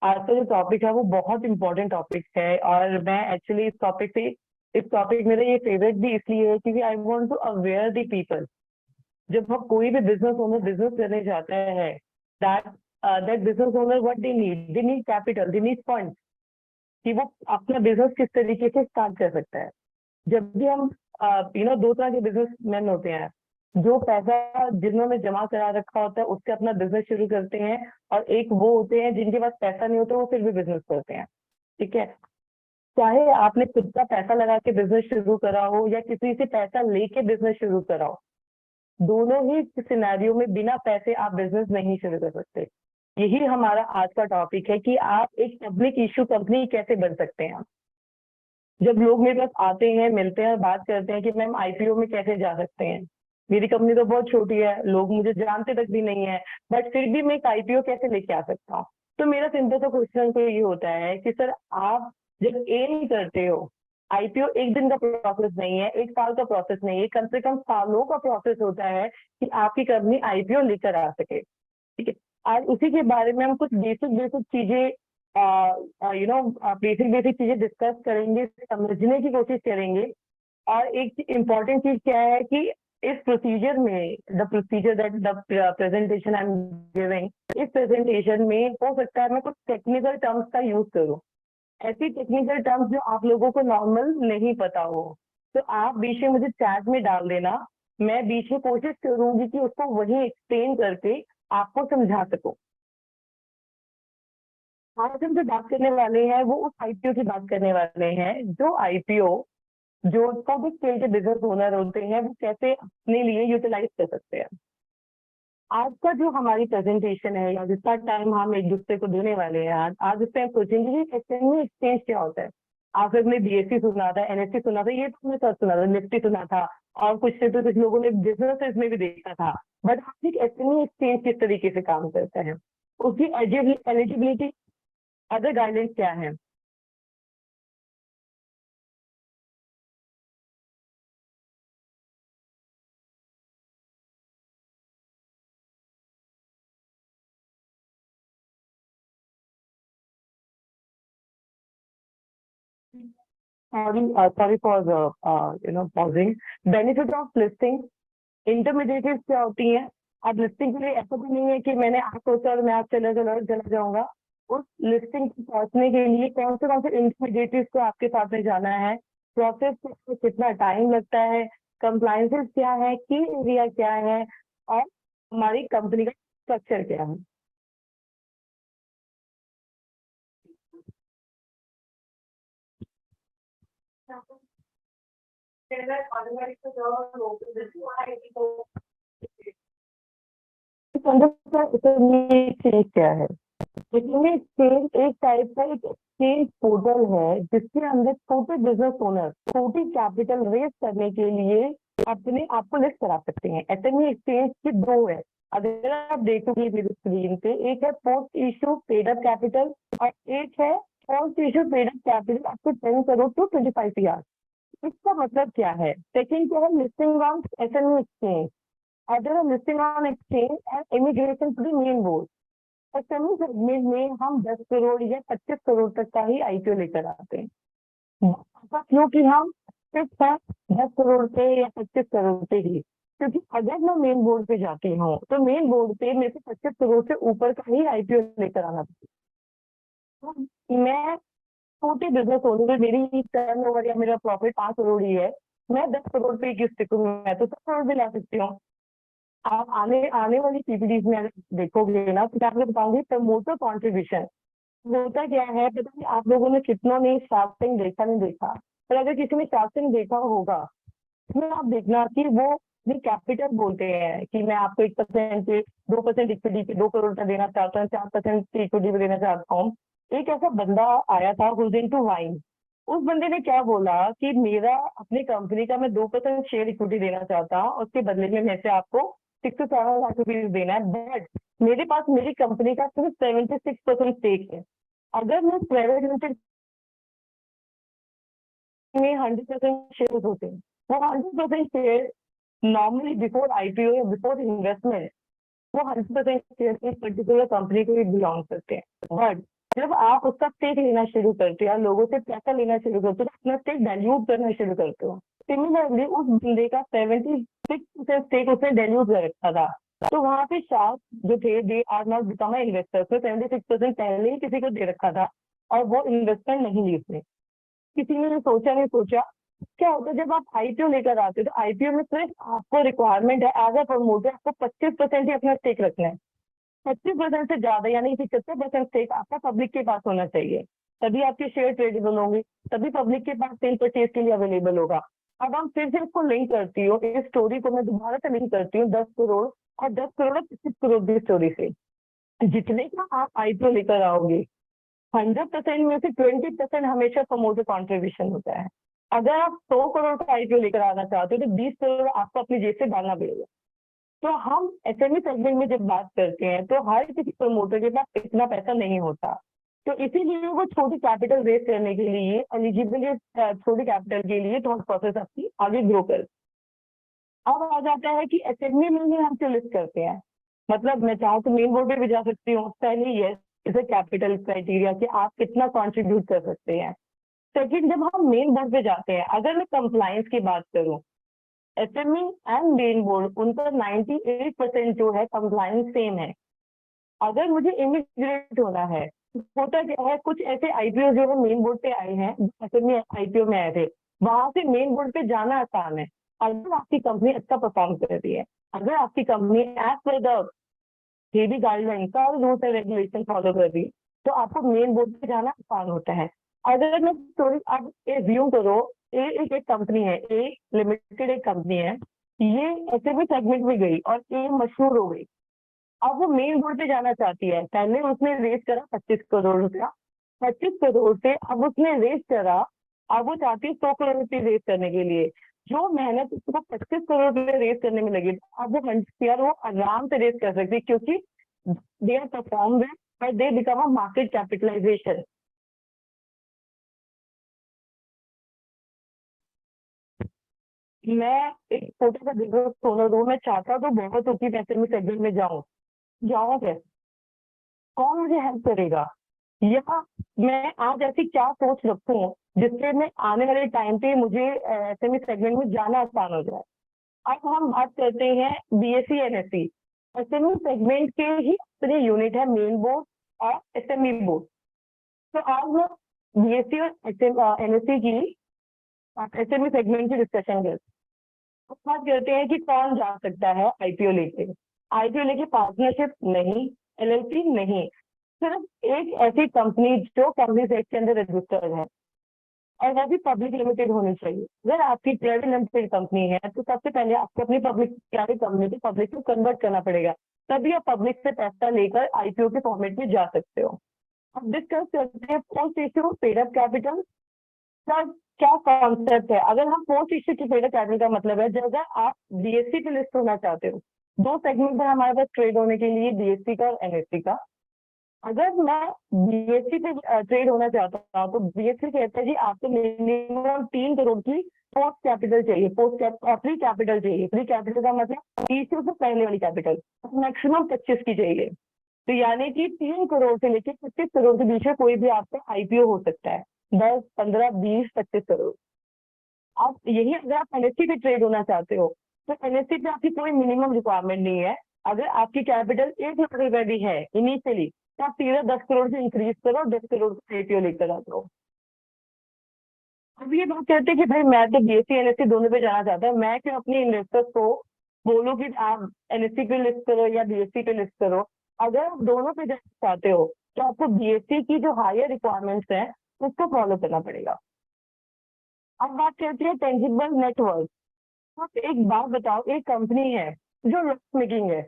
आज का जो टॉपिक है वो बहुत इंपॉर्टेंट टॉपिक है, और मैं एक्चुअली इस टॉपिक मेरा ये फेवरेट भी इसलिए है क्योंकि I want to aware the people. जब हम कोई भी बिजनेस ओनर बिजनेस करने जाता है, that that business owner what they need capital, they need fund, कि वो अपना बिजनेस किस तरीके से स्टार्ट कर सकता है। जब भी हम दो तरह के बिजनेसमैन होते हैं। जो पैसा जिन्होंने जमा करा रखा होता है उससे अपना बिजनेस शुरू करते हैं, और एक वो होते हैं जिनके पास पैसा नहीं होता, वो फिर भी बिजनेस करते हैं। ठीक है। चाहे आपने खुद का पैसा लगा के बिजनेस शुरू करा हो या किसी से पैसा लेके बिजनेस शुरू करा हो, दोनों ही सिनेरियो में बिना पैसे आप बिजनेस नहीं शुरू कर सकते। यही हमारा आज का टॉपिक है कि आप एक पब्लिक इशू कंपनी कैसे बन सकते हैं। जब लोग मेरे पास आते हैं, मिलते हैं, बात करते हैं कि मैम आईपीओ में कैसे जा सकते हैं, मेरी कंपनी तो बहुत छोटी है, लोग मुझे जानते तक भी नहीं है, बट फिर भी मैं एक आईपीओ कैसे लेके आ सकता हूँ। तो मेरा सिंपल सा क्वेश्चन तो ये होता है कि सर, आप जब एम करते हो, आईपीओ एक दिन का प्रोसेस नहीं है, एक साल का प्रोसेस नहीं है, कम से कम सालों का प्रोसेस होता है कि आपकी कंपनी आईपीओ लेकर आ सके। ठीक है। आज उसी के बारे में हम कुछ बेसिक बेसिक चीजें बेसिक बेसिक चीजें डिस्कस करेंगे, समझने की कोशिश करेंगे। और एक इम्पॉर्टेंट चीज क्या है कि इस प्रोसीजर में, the procedure that the presentation I am giving, इस प्रेजेंटेशन में हो सकता है मैं कुछ टेक्निकल टर्म्स का यूज करूं, ऐसी टेक्निकल टर्म्स जो आप लोगों को नॉर्मल नहीं पता हो। तो आप बीच में मुझे चैट में डाल देना, मैं बीच में कोशिश करूंगी कि उसको वही एक्सप्लेन करके आपको समझा सकूं। आज हम जो बात करने वाले हैं वो उस आईपीओ की बात करने वाले हैं, जो आईपीओ जो पब्लिक स्केल के बिजनेस ओनर होते हैं वो कैसे अपने लिए यूटिलाइज कर सकते हैं। आज का जो हमारी प्रेजेंटेशन है या जितना टाइम हम एक दूसरे को देने वाले हैं, आज इस पे हम सोचेंगे कि एक्सचेंज एक्सचेंज क्या होता है। आप लोग ने बीएससी सुना था, एनएससी सुना था, ये तुमने सब सुना था, निफ्टी सुना था, और कुछ से तो कुछ लोगों ने बिजनेस में भी देखा था। बट एक एक्सचेंज एक्सचेंज किस तरीके से काम करता है, उसकी एलिजिबिलिटी, अदर गाइडेंस क्या है। Sorry for pausing. Benefit of listing, intermediate क्या होती है। अब लिस्टिंग के लिए ऐसा भी नहीं है कि मैंने आज सोचा और मैं आज चला जाऊंगा। उस लिस्टिंग को पहुंचने के लिए कौन से इंटरमीडिएट को आपके साथ में जाना है, प्रोसेस में कितना टाइम लगता है, कंप्लायंसेस क्या है, की एरिया क्या है, और हमारी कंपनी का स्ट्रक्चर क्या है। चेंज क्या है। इसमें एक्सचेंज एक टाइप का एक एक्सचेंज पोर्टल है जिसके अंदर छोटे बिजनेस ओनर छोटी कैपिटल रेज करने के लिए अपने आप को लिस्ट करा सकते हैं। एसएमई एक्सचेंज की दो है, अगर आप देखोगे मेरी स्क्रीन पे, एक है post issue paid up capital, और एक है post issue paid up capital up to 10 crore to 25 CR। इसका मतलब क्या है? सेकंड क्या है? Listing on SME exchange, other listing on exchange and immigration to the main board. SME segment में हम 10 करोड़ या 25 करोड़ तक का ही आईपीओ लेकर आते हैं। ऐसा क्योंकि हम फिक्स है 10 करोड़ पे या 25 करोड़ पे ही, क्योंकि अगर मैं मेन बोर्ड पे जाती हूँ तो मेन बोर्ड पे मेरे को 25 करोड़ से ऊपर का ही आईपीओ लेकर आना पड़ता है। मैं छोटे बिजनेस ओनर में, मेरी टर्न ओवर या मेरा प्रॉफिट 5 करोड़ ही है, मैं 10 करोड़ पे क्यों टिकूँ, मैं तो 10 करोड़ भी ला सकती हूँ। आप आने आने वाली पीपीडीज में अगर देखोगे ना तो मैं आपको बताऊंगी प्रमोटर कॉन्ट्रीब्यूशन होता क्या है। पता नहीं आप लोगों ने कितनों ने शार्क टैंक देखा नहीं देखा, पर अगर किसी ने शार्क टैंक देखा होगा, इसमें आप देखना कि वो भी कैपिटल बोलते हैं कि मैं आपको 1% पे, 2% इक्विटी पे 2 करोड़ का देना चाहता हूँ, 4% की इक्विटी पे देना चाहता हूँ। एक ऐसा बंदा आया था हुज इनटू वाइन। उस बंदे ने क्या बोला कि मेरा अपनी कंपनी का मैं 2% शेयर इक्विटी देना चाहता हूँ, उसके बदले में मैं से आपको 6 से 7 लाख रुपीज देना है, बट मेरे पास मेरी कंपनी का सिर्फ 76% स्टेक है। अगर मैं प्राइवेट लिमिटेड में 100% शेयर होते हैं, वो 100% शेयर नॉर्मली बिफोर आईपीओ या बिफोर इन्वेस्टमेंट वो 100% शेयर एक पर्टिकुलर कंपनी को ही बिलोंग करते हैं। बट जब आप उसका स्टेक लेना शुरू करते हो या लोगों से पैसा लेना शुरू करते हो, तो अपना स्टेक डाइल्यूट करना शुरू करते हो। सिमिलरली उस बंदे का 76% स्टेक उसने डाइल्यूट कर रखा था, तो वहां पे शार्क जो थे they are not become investor, तो 76% पहले ही किसी को दे रखा था और वो इन्वेस्टमेंट नहीं ली उसने। किसी ने सोचा नहीं सोचा। क्या होता है जब आप आईपीओ लेकर आते हो, तो आईपीओ में सिर्फ आपको रिक्वायरमेंट है एज अ प्रमोटर, आपको 25% ही अपना स्टेक रखना है। 25% से ज्यादा यानी 75% स्टेक आपका पब्लिक के पास होना चाहिए, तभी आपके शेयर ट्रेडेबल होंगे, तभी पब्लिक के पास सेल परचेज के लिए अवेलेबल होगा। अब हम फिर से इसको लिंक करती हूँ, इस स्टोरी को मैं दोबारा से लिंक करती हूँ 10 करोड़ और 10 करोड़ और 25 करोड़ की स्टोरी से। जितने का आप आईपीओ लेकर आओगे, 100% में से 20% हमेशा प्रमोटर कॉन्ट्रीब्यूशन होता है। अगर आप 100 करोड़ का आईपीओ लेकर आना चाहते हो, तो 20 करोड़ आपको अपनी जेब से डालना पड़ेगा। तो हम एसएमई सेगमेंट में जब बात करते हैं, तो हर किसी प्रमोटर के पास इतना पैसा नहीं होता, तो इसीलिए वो छोटी कैपिटल रेज करने के लिए एलिजिबल, छोटी कैपिटल के लिए थॉट प्रोसेस आपकी आगे ग्रो कर। अब आ जाता है कि एसएमई में ही हम क्यों लिस्ट करते हैं। मतलब मैं चाहूँ तो मेन बोर्ड पे भी जा सकती हूँ, पहले yes is a capital criteria कि आप कितना कंट्रीब्यूट कर सकते हैं। सेकंड, जब हम मेन बोर्ड पे जाते हैं, अगर मैं कंप्लायंस की बात करूँ, एसएमई एंड मेन बोर्ड उनका 98% जो है कंप्लायंस सेम है। अगर मुझे इमिग्रेट होना है, होता क्या है, कुछ ऐसे आईपीओ जो है मेन बोर्ड पे आए हैं, एसएमई आईपीओ में आए थे, वहां से मेन बोर्ड पे जाना आसान है अगर आपकी कंपनी अच्छा परफॉर्म कर रही है। अगर आपकी company as per the SEBI guideline का रूल्स एंड रेगुलेशन फॉलो कर रही है, तो आपको मेन बोर्ड पे जाना आसान होता है। अगर मैं स्टोरी अब एज्यूम करो, एक कंपनी है, ए लिमिटेड एक कंपनी है, ये एसएमई सेगमेंट में गई और ए मशहूर हो गई। अब वो मेन बोर्ड पे जाना चाहती है, पहले उसने रेस करा 25 करोड़ रुपया, 25 करोड़ से अब उसने रेस करा, अब वो चाहती है 100 करोड़ रुपये रेस करने के लिए। जो मेहनत उसको 25 करोड़ रुपये रेस करने में लगी, अब वो यार वो आराम से रेस कर सकती है, क्योंकि they are perform well but they become a market capitalisation. मैं एक छोटा सा बिजनेस ओनर हूँ, मैं चाहता तो बहुत होती पैसे में सेगमेंट में जाऊँ, जाऊँ कैसे, कौन मुझे हेल्प करेगा, या मैं आज ऐसी क्या सोच रखूं जिससे मैं आने वाले टाइम पे मुझे एसएमई सेगमेंट में जाना आसान हो जाए। अब हम बात करते हैं बीएससी एनएससी। एसएमई सेगमेंट के ही अपने यूनिट है, मेन बोर्ड और एसएमई बोर्ड। तो आज मैं बीएससी और एनएससी की एसएमई सेगमेंट की डिस्कशन करते हैं। अब बात करते हैं कि कौन जा सकता है आईपीओ लेके। आईपीओ लेके पार्टनरशिप नहीं, एलएलपी नहीं, सिर्फ एक ऐसी कंपनी जो कंपनी एक्ट के अंदर रजिस्टर्ड है और वो भी पब्लिक लिमिटेड होनी चाहिए। अगर आपकी प्राइवेट लिमिटेड कंपनी है, तो सबसे पहले आपको अपनी पब्लिक प्राइवेट कंपनी को पब्लिक में कन्वर्ट करना पड़ेगा, तभी आप पब्लिक से पैसा लेकर आईपीओ के फॉर्मेट में जा सकते हो। अब डिस्कस करते हैं post issue paid up capital का क्या कॉन्सेप्ट है। अगर हम पोस्ट इश्यू की पेड अप कैपिटल का मतलब है, जब अगर आप बीएससी पे लिस्ट होना चाहते हो, दो सेगमेंट है हमारे पास ट्रेड होने के लिए, बीएससी का और एनएससी का। अगर मैं बीएससी पे ट्रेड होना चाहता हूँ, तो बीएससी कहता है जी आपको मिनिमम 3 करोड़ की पोस्ट कैपिटल चाहिए, प्री कैपिटल चाहिए। प्री कैपिटल का मतलब इश्यू से पहले वाली कैपिटल मैक्सिमम 25 की चाहिए। तो यानी कि 3 करोड़ से लेकर 25 करोड़ के बीच में कोई भी आपका आईपीओ हो सकता है, 10, 15, 20, 25 करोड़। अब यही अगर आप एनएससी पे ट्रेड होना चाहते हो, तो एनएससी पे आपकी कोई मिनिमम रिक्वायरमेंट नहीं है। अगर आपकी कैपिटल 1 लाख रुपए भी है इनिशियली, तो आप सीधा 10 करोड़ से इंक्रीज करो, 10 करोड़ का एपीओ लेकर आ जाओ। अब ये बात करते हैं कि भाई मैं तो बीएससी एनएससी दोनों पे जाना चाहता हूँ, मैं क्यों अपने इन्वेस्टर्स को बोलूँ कि आप एनएससी पे लिस्ट करो या बीएससी पे लिस्ट करो। अगर आप दोनों पे जाना चाहते हो, तो आपको बीएससी की जो हायर रिक्वायरमेंट्स है उसको फॉलो करना पड़ेगा। अब बात करते हैं टेंजिबल नेटवर्क। आप एक बात बताओ, एक कंपनी है जो लॉस मेकिंग है,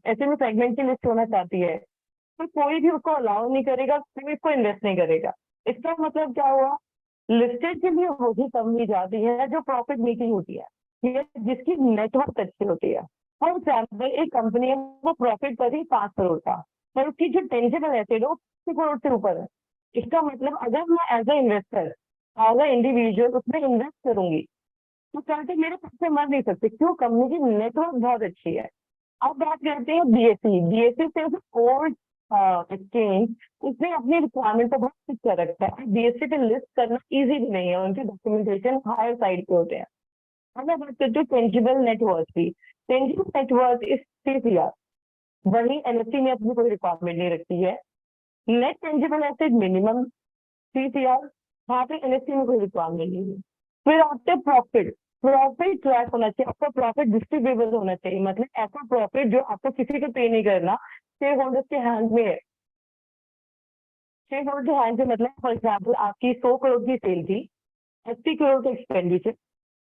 ऐसे में सेगमेंट की लिस्ट होना चाहती है, तो कोई भी उसको अलाउ नहीं करेगा, कोई इसको इन्वेस्ट नहीं करेगा। इसका मतलब क्या हुआ, लिस्टेड के लिए वही कंपनी जाती है जो प्रॉफिट मेकिंग होती है, ये जिसकी नेटवर्क अच्छी होती है। फॉर एग्जाम्पल एक कंपनी है, वो प्रॉफिट कर रही 5 करोड़ का, पर उसकी जो टेंजिबल एसेट है वो 50 करोड़ से ऊपर है। इसका मतलब अगर मैं as a investor, as a individual उसमें इन्वेस्ट करूंगी, तो कहते मेरे पैसे मर नहीं सकते, क्यों, कंपनी की नेटवर्क बहुत अच्छी है। अब बात करते हैं बीएससी। बीएससी सिर्फ ओल्ड एक्सचेंज, उसने अपनी रिक्वायरमेंट को बहुत फिक्स कर रखा है। बीएससी पे लिस्ट करना इजी भी नहीं है, उनके डॉक्यूमेंटेशन हायर साइड पे होते हैं। अब मैं बात करती हूँ टेंजिबल नेटवर्थ की। टेंजिबल नेटवर्थ इस CCR, वही एनएससी ने अपनी कोई रिक्वायरमेंट नहीं रखी है। Net tangible asset minimum CCR, वहाँ पे एनएससी में कोई रिक्वायरमेंट नहीं है। फिर आपके प्रॉफिट, प्रॉफिट ट्रैक होना चाहिए आपका, प्रॉफिट डिस्ट्रीब्यूटेबल होना चाहिए, मतलब ऐसा प्रॉफिट जो आपको किसी को पे नहीं करना, शेयर होल्डर्स के हैंड में है। शेयर होल्डर के हैंड में मतलब फॉर एग्जाम्पल आपकी 100 करोड़ की सेल थी, 80 करोड़ का एक्सपेंडिचर,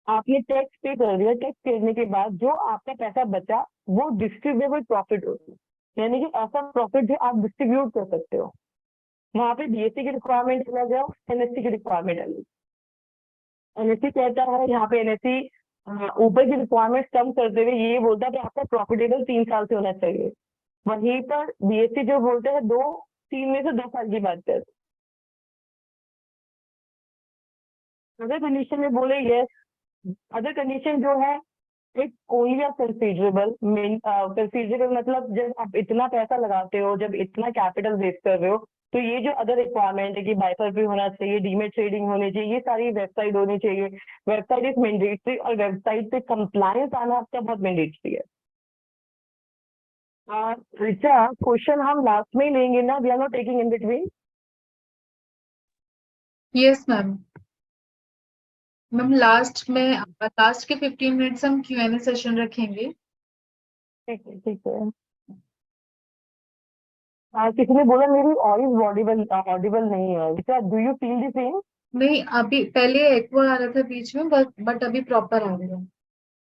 आपने टैक्स पे कर दिया, टैक्स करने के बाद जो आपका पैसा बचा वो डिस्ट्रीब्यूटेबल प्रॉफिट होती है, यानी कि ऐसा प्रॉफिट जो आप डिस्ट्रीब्यूट कर सकते हो। वहां पे बीएससी की रिक्वायरमेंट अलग है, एनएससी की रिक्वायरमेंट अलग। एनएससी कहता है, यहाँ पे एनएससी ऊपर की रिक्वायरमेंट कम करते हुए ये बोलता है कि आपका प्रॉफिटेबल 3 साल से होना चाहिए। वहीं पर बीएससी जो बोलते हैं 3 में से 2 साल की बात करते हैं। अदर कंडीशन में बोले यस, अदर कंडीशन जो है it's only considerable mean, considerable मतलब जब आप इतना पैसा लगाते हो, जब इतना कैपिटल रेज कर रहे हो, तो ये जो अदर रिक्वायरमेंट है कि बाइफर भी होना चाहिए, डीमेट ट्रेडिंग होनी चाहिए, ये सारी वेबसाइट होनी चाहिए। वेबसाइट इज मैंडेटरी, और वेबसाइट पे कंप्लायंस आना आपका बहुत मैंडेटरी है। रिचा, क्वेश्चन हम लास्ट में ही लेंगे ना, we are not taking in between. Yes ma'am. Ma'am last के 15 मिनट्स हम Q&A सेशन रखेंगे। ठीक है, ठीक है। किसी ने बोला मेरी वॉइस ऑडिबल ऑडिबल नहीं है, Richa do you feel the same? नहीं, अभी पहले एक्वा आ रहा था बीच में, बट अभी प्रॉपर आ रहा है।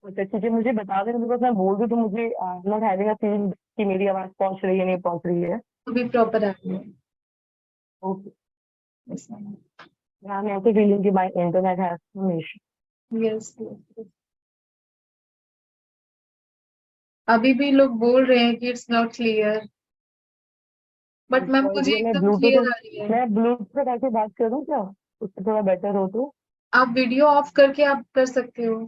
अच्छा ठीक है, मुझे बता देना, बिकॉज मैं बोल दूँ तो मुझे नॉट हैविंग अ फील कि मेरी आवाज पहुंच रही है नहीं पहुंच रही है। अभी प्रॉपर आ रहा है। Okay. Yes ma'am. I'm also feeling that my internet has some issue. Yes. अभी भी लोग बोल रहे हैं कि it's not clear, but ma'am मुझे ये एकदम क्लियर आ रही है। मैं ब्लूटूथ पे कैसे बात करूँ क्या, उससे थोड़ा बेटर हो तो? आप वीडियो ऑफ करके आप कर सकते हो।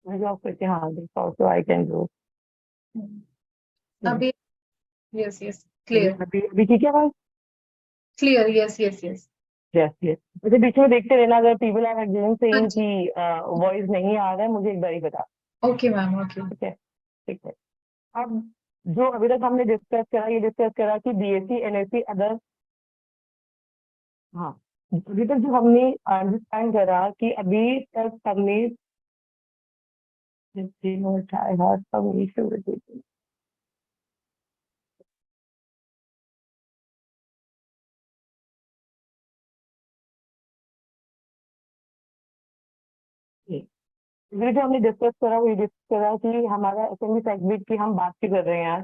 मुझे ऑफ करके, हाँ ऑल्सो आई कैन डू। अभी यस यस क्लियर। अभी अभी ठीक है भाई? Clear, yes yes yes. Yes yes. मुझे बीच में देखते रहना, अगर पीपल आर अगेन हाँ सेइंग जी। कि वॉइस नहीं आ रहा है, मुझे एक बार ही बता। Okay ma'am, okay. ठीक है, ठीक है। अब जो अभी तक हमने डिस्कस करा, ये डिस्कस करा कि बीएससी एनएससी अदर, हाँ, अभी तक जो हमने अंडरस्टैंड करा कि अभी तक हमने I had some issue with it. ये जो हमने डिस्कस करा, वो ये डिस्कस करा कि हमारा एसएमबी सेगमेंट की हम बात भी कर रहे हैं आज,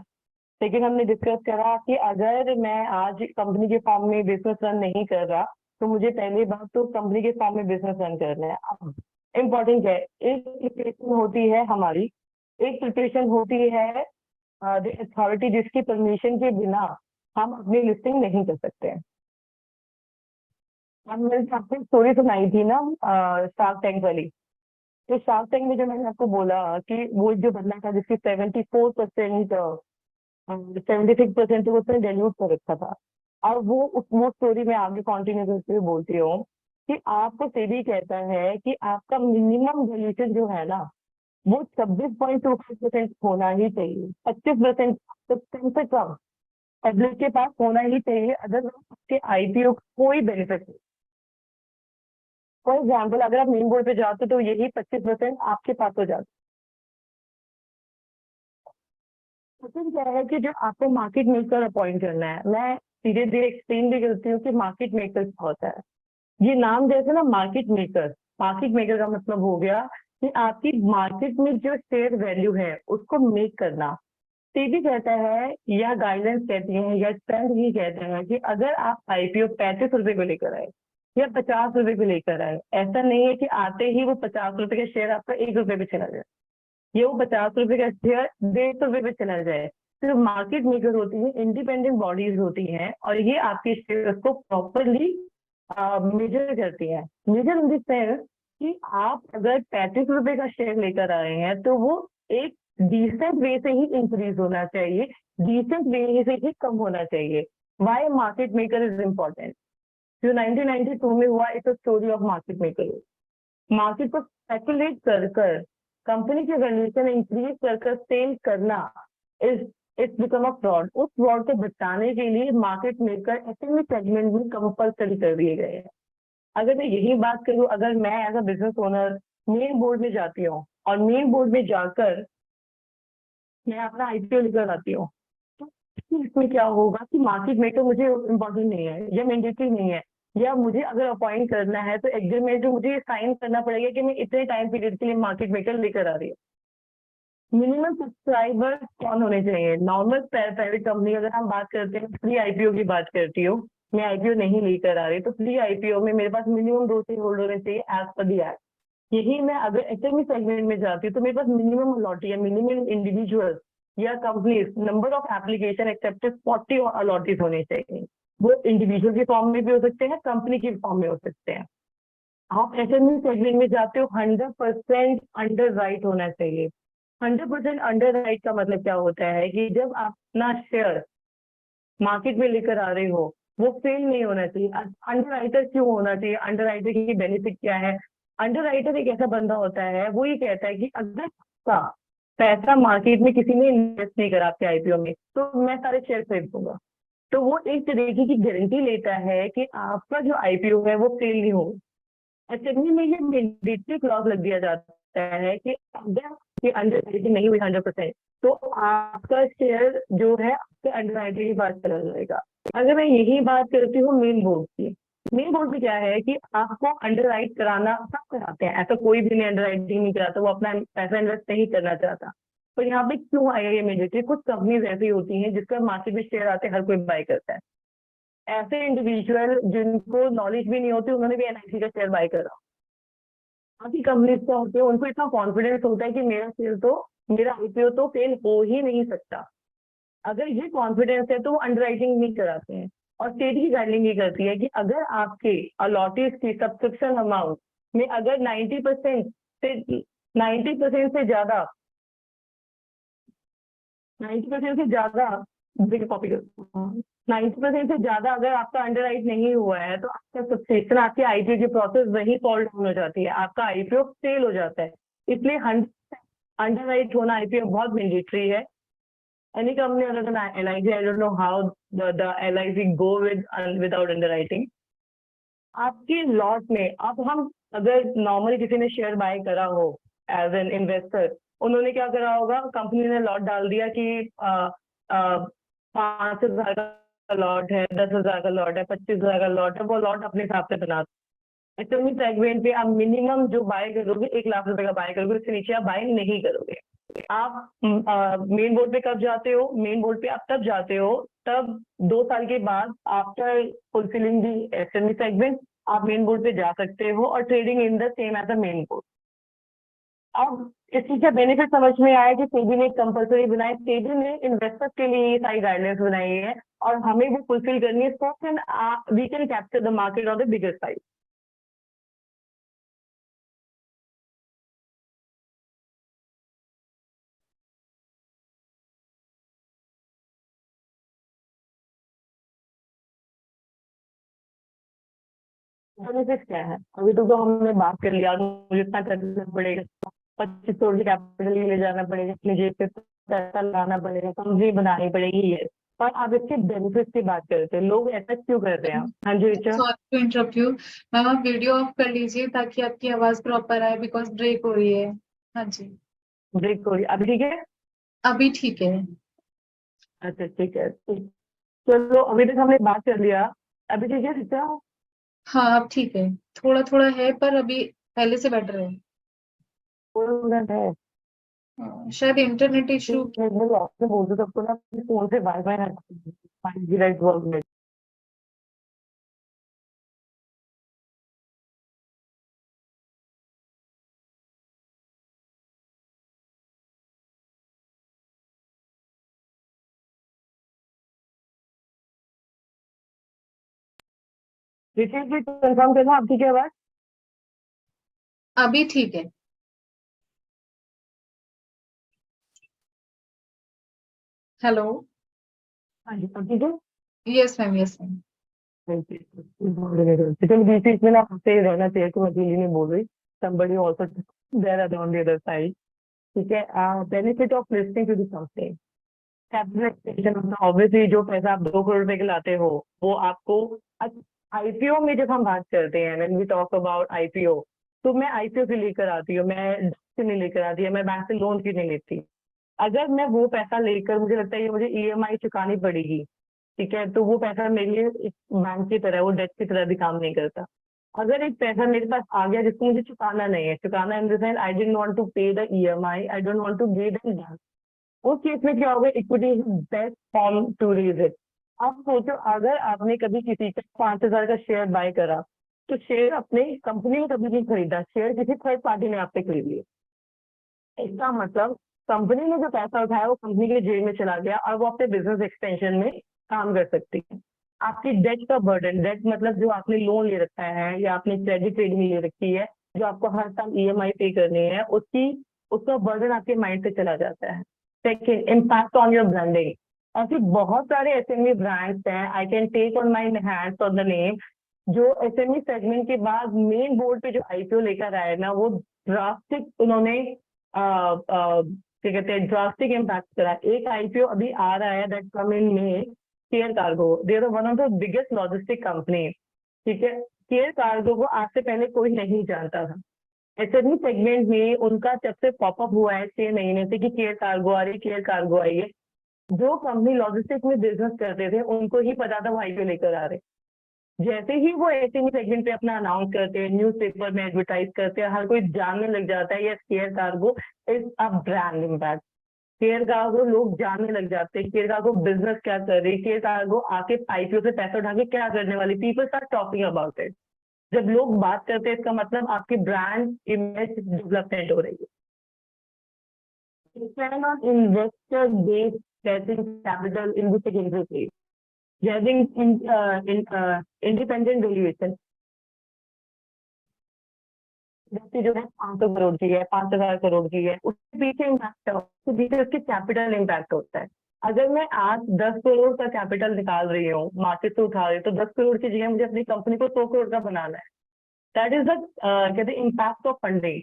लेकिन हमने डिस्कस करा कि अगर मैं आज कंपनी के फॉर्म में बिजनेस रन नहीं कर रहा, तो मुझे पहली बात तो कंपनी के फॉर्म में बिजनेस रन करना है। अब इम्पोर्टेंट है, एक प्रिपरेशन होती है हमारी, एक प्रिपरेशन होती है अथॉरिटी, जिसकी परमिशन के बिना हम अपनी लिस्टिंग नहीं कर सकते हैं। अब मैंने आपको स्टोरी सुनाई थी ना शार्क टैंक वाली, तो शार्क टैंक में जो मैंने आपको बोला कि वो जो बंदा था जिसकी 74%, 76% तो उसने डेल्यूट कर रखा था। और वो स्टोरी में आगे कंटिन्यू करते हुए बोलती हूँ कि आपको सेबी कहता है कि आपका मिनिमम वैल्यूएशन जो है ना, वो 26.25% होना ही चाहिए। 25% तो कम से कम पब्लिक के पास होना ही चाहिए, अदरवाइज उसके आईपीओ का कोई बेनिफिट नहीं। फॉर एग्जाम्पल, अगर आप मेन बोर्ड पे जाते तो यही 25% आपके पास हो जाता। क्वेश्चन क्या है कि जो आपको मार्केट मेकर अपॉइंट करना है, मैं धीरे धीरे एक्सप्लेन भी करती हूँ कि मार्केट मेकर क्या होता है। ये नाम जैसे ना, मार्केट मेकर का मतलब हो गया कि आपकी मार्केट में जो शेयर वैल्यू है उसको मेक करना। सेबी कहता है, या गाइडेंस कहती है, या ट्रेंड ही कहता है कि अगर आप आईपीओ 35 रुपए को लेकर आए या 50 रुपए को लेकर आए, ऐसा नहीं है कि आते ही वो 50 रुपए का शेयर आपका 1 रुपए पे चला जाए, ये वो 50 रुपए का शेयर 150 रुपए पे चला जाए। तो मार्केट मेकर होती है, इंडिपेंडेंट बॉडीज होती हैं, और ये आपके शेयर को प्रॉपरली मेजर करती है। मेजर इन द सेंस कि आप अगर 35 रुपए का शेयर लेकर आए हैं, तो वो एक डिसेंट वे से ही इंक्रीज होना चाहिए, डिसेंट वे से ही कम होना चाहिए। Why market maker is important? जो 1992 में हुआ, it's a story of market maker. Market को स्पेकुलेट कर कर कंपनी की वैल्यूएशन इंक्रीज कर कर सेल करना is it's become a fraud. उस फ्रॉड को बचाने के लिए मार्केट मेकर एसएमई सेगमेंट में कंपल्सरी कर दिए गए हैं। अगर मैं यही बात करूं, अगर मैं as a business owner main board में जाती हूँ और मेन बोर्ड में जाकर मैं अपना आईपीओ लेकर आती हूँ, तो इसमें क्या होगा कि मार्केट मेकर मुझे इम्पोर्टेंट नहीं है या मैंडेटरी नहीं है, या मुझे अगर अपॉइंट करना है तो एग्रीमेंट में मुझे साइन करना पड़ेगा कि मैं इतने टाइम पीरियड के लिए मार्केट मेकर लेकर आ रही हूँ। मिनिमम सब्सक्राइबर कौन होने चाहिए? नॉर्मल प्राइवेट कंपनी, अगर हम बात करते हैं, प्री आईपीओ की बात करती हूँ, मैं आईपीओ नहीं लेकर आ रही, तो प्री आईपीओ में मेरे पास मिनिमम 2 शेयर होल्डर होने चाहिए एज पर दी एक्ट। यही मैं अगर एसएमई सेगमेंट में जाती हूँ तो मेरे पास मिनिमम अलॉटी या मिनिमम इंडिविजुअल या companies number of application accepted 40 allottees होने चाहिए। वो इंडिविजुअल के फॉर्म में भी हो सकते हैं, कंपनी के फॉर्म में हो सकते हैं। आप एसएमई सेगमेंट में जाते हो, 100% अंडर राइट होना चाहिए। 100% अंडर राइट का मतलब क्या होता है कि जब आप अपना शेयर मार्केट में लेकर आ रहे हो, वो फेल नहीं होना चाहिए। अंडर राइटर क्यों होना चाहिए? अंडर राइटर की बेनिफिट क्या है? अंडर राइटर एक ऐसा बंदा होता है, वो ये कहता है कि अगर का पैसा मार्केट में किसी ने इन्वेस्ट नहीं करा आपके आईपीओ में, तो मैं सारे शेयर खरीद दूंगा। तो वो एक तरीके की गारंटी लेता है कि आपका जो आईपीओ है वो फेल नहीं होगा। एसएमई में ये मैंडेटरी क्लॉज लग दिया जाता है कि अगर ये अंडर राइटिंग नहीं हुई 100%, तो आपका शेयर जो है आपके अंडर राइटिंग के पास चला जाएगा। अगर मैं यही बात करती हूँ मेन बोर्ड की, मेन बोर्ड में क्या है कि आपको अंडर राइट कराना सब कराते हैं, ऐसा कोई भी नहीं अंडर राइटिंग नहीं कराता, वो अपना पैसा इन्वेस्ट नहीं करना चाहता। तो यहाँ पे क्यों आएगा ये मैंडेटरी? कुछ कंपनीज ऐसी होती हैं जिसका मार्केट में शेयर आते हैं, हर कोई बाय करता है। ऐसे इंडिविजुअल जिनको नॉलेज भी नहीं होती, उन्होंने भी एनआईसी का शेयर बाय करा। बाकी कंपनीज क्या होते हैं, उनको इतना कॉन्फिडेंस होता है कि मेरा आईपीओ तो फेल हो ही नहीं सकता। अगर ये कॉन्फिडेंस है तो वो अंडरराइटिंग नहीं कराते हैं। और स्टेट की गाइडलाइन ये करती है कि अगर आपके अलॉटेड की सब्सक्रिप्शन अमाउंट में अगर 90% से ज्यादा 90% से ज्यादा कॉपी कर 90% से ज्यादा अगर आपका अंडरराइट नहीं हुआ है, तो आपका सब्सक्रिप्शन, आपकी आईपीओ की प्रोसेस वही फॉल डाउन हो जाती है, आपका आईपीओ फेल हो जाता है। इसलिए अंडरराइट होना आईपीओ बहुत मैंडेटरी है। Any company other than LIC, I don't know how the LIC go without underwriting. आपके लॉट में अब हम, अगर नॉर्मली किसी ने शेयर बाय करा हो एज एन इन्वेस्टर, उन्होंने क्या करा होगा, कंपनी ने लॉट डाल दिया कि 5,000 का लॉट है, 10,000 का लॉट है, 25,000 का लॉट है, वो लॉट अपने हिसाब से बना। एसएमई सेगमेंट पे आप मिनिमम जो बाय करोगे 1 लाख रुपए का बाय करोगे, उससे नीचे आप बाय नहीं करोगे। आप मेन बोर्ड पे कब जाते हो? मेन बोर्ड पे आप तब जाते हो तब 2 साल के बाद, after fulfilling the SME segment, आप मेन बोर्ड पे जा सकते हो और trading in the same as a main board. अब इस चीज का बेनिफिट समझ में आया कि सेबी ने कंपल्सरी बनाए, सेबी ने इन्वेस्टर्स के लिए ये सारी गाइडलाइंस बनाई है और हमें वो फुलफिल करनी है, so can we can capture the market on the bigger side. Benefit क्या है? अभी तो हमने बात कर लिया, मुझे इतना करना पड़ेगा, 25 करोड़ की कैपिटल ले जाना पड़ेगा, अपनी जेब पे पैसा लगाना पड़ेगा, कंपनी बनानी पड़ेगी, ये। पर आप इसके बेनिफिट की बात करते हैं, लोग ऐसा क्यों कर रहे हैं? हाँ जी Richa. Sorry to interrupt you. Ma'am आप वीडियो ऑफ कर लीजिए ताकि आपकी आवाज प्रॉपर आए, बिकॉज ब्रेक हो रही है। हाँ जी, ब्रेक हो रही अभी ठीक है? अभी ठीक है। अच्छा ठीक है, ठीक। चलो अभी तक हमने बात कर लिया, अभी ठीक है ऋचा? हाँ अब ठीक है, थोड़ा थोड़ा है पर अभी पहले से बेटर है। मिनट है। शायद इंटरनेट इशू। मेरे आपसे बोल दो सबको ना, फोन से वाईफाई ना 5G लाइट वर्क। ऋषि भी कंफर्म करना आप, ठीक है आवाज? अभी ठीक है। हेलो। हाँ जी, अब ठीक है। Yes ma'am, yes ma'am. चलो बीच बीच में ना आपसे ही रहना चाहिए, तुम अकेली नहीं बोल रही, somebody also there on the other side. ठीक है। Benefit of listing to the something, capital expansion मतलब ऑब्वियसली जो पैसा आप 2 करोड़ रुपए के लाते हो वो आपको आईपीओ में जब हम बात करते हैं, when we talk about IPO, तो मैं आईपीओ से लेकर आती हूँ, मैं से नहीं लेकर आती है, मैं बैंक से लोन क्यों नहीं लेती। अगर मैं वो पैसा लेकर मुझे लगता है कि मुझे ईएमआई चुकानी पड़ेगी, ठीक है, तो वो पैसा मेरे लिए एक बैंक की तरह, वो डेट की तरह भी काम नहीं करता। अगर एक पैसा मेरे पास आ गया जिसको मुझे चुकाना नहीं है, चुकाना in the sense I didn't want to pay the E M I, I don't want to pay the bank, उस केस में क्या होगा, equity is best form to raise it. आप सोचो, अगर आपने कभी किसी का 5,000 का शेयर बाय करा, तो शेयर अपने कंपनी में कभी नहीं खरीदा, शेयर किसी थर्ड पार्टी ने आपसे खरीद लिया। इसका मतलब कंपनी ने जो पैसा उठाया वो कंपनी के जेब में चला गया और वो अपने बिजनेस एक्सटेंशन में काम कर सकती है। आपकी डेट का बर्डन, डेट मतलब जो आपने लोन ले रखा है या आपने क्रेडिट रेटिंग ले रखी है, जो आपको हर साल ईएमआई पे करनी है, उसकी उसका बर्डन आपके माइंड से चला जाता है। Second, impact on your branding. ऐसे बहुत सारे एसएमई ब्रांड्स हैं, I can take on my hands on the name, जो एसएमई सेगमेंट के बाद मेन बोर्ड पे जो आईपीओ लेकर आए ना, वो ड्रास्टिक उन्होंने क्या कहते हैं, ड्रास्टिक इम्पैक्ट करा। एक आईपीओ अभी आ रहा है दैट कम इन में, Care Cargo, they are one of the biggest logistic company, ठीक है। केयर कार्गो को आज से पहले कोई नहीं जानता था। एसएमई सेगमेंट में उनका जब से पॉपअप हुआ है 6 महीने से कि केयर कार्गो आ रही, केयर कार्गो आई है, जो कंपनी लॉजिस्टिक में बिजनेस करते थे उनको ही पता था वो आईपीओ लेकर आ रहे। जैसे ही वो एसएमई सेगमेंट पे अपना अनाउंस करते हैं, न्यूज़पेपर में एडवर्टाइज करते हैं, हर कोई जानने लग जाता है, yes care cargo is a brand impact. Care cargo लोग जानने लग जाते हैं, केयर कार्गो बिजनेस क्या कर रही है, केयर कार्गो आके आईपीओ से पैसा उठा के क्या करने वाली, people start talking about it. जब लोग बात करते हैं, इसका मतलब आपकी ब्रांड इमेज डेवलपमेंट हो रही है। Depend on investor base getting capital in the secondary phase, getting independent valuation। व्यक्ति जो है 500 करोड़ की है, 5,000 करोड़ की है, उसके पीछे इम्पैक्ट, उसके पीछे उसके कैपिटल इम्पैक्ट होता है। अगर मैं आज 10 करोड़ का कैपिटल निकाल रही हूँ, मार्केट से उठा रही हूँ, तो 10 करोड़ की जगह मुझे अपनी कंपनी को 100 करोड़ का बनाना है। दैट इज द कहते हैं इम्पैक्ट ऑफ फंडिंग।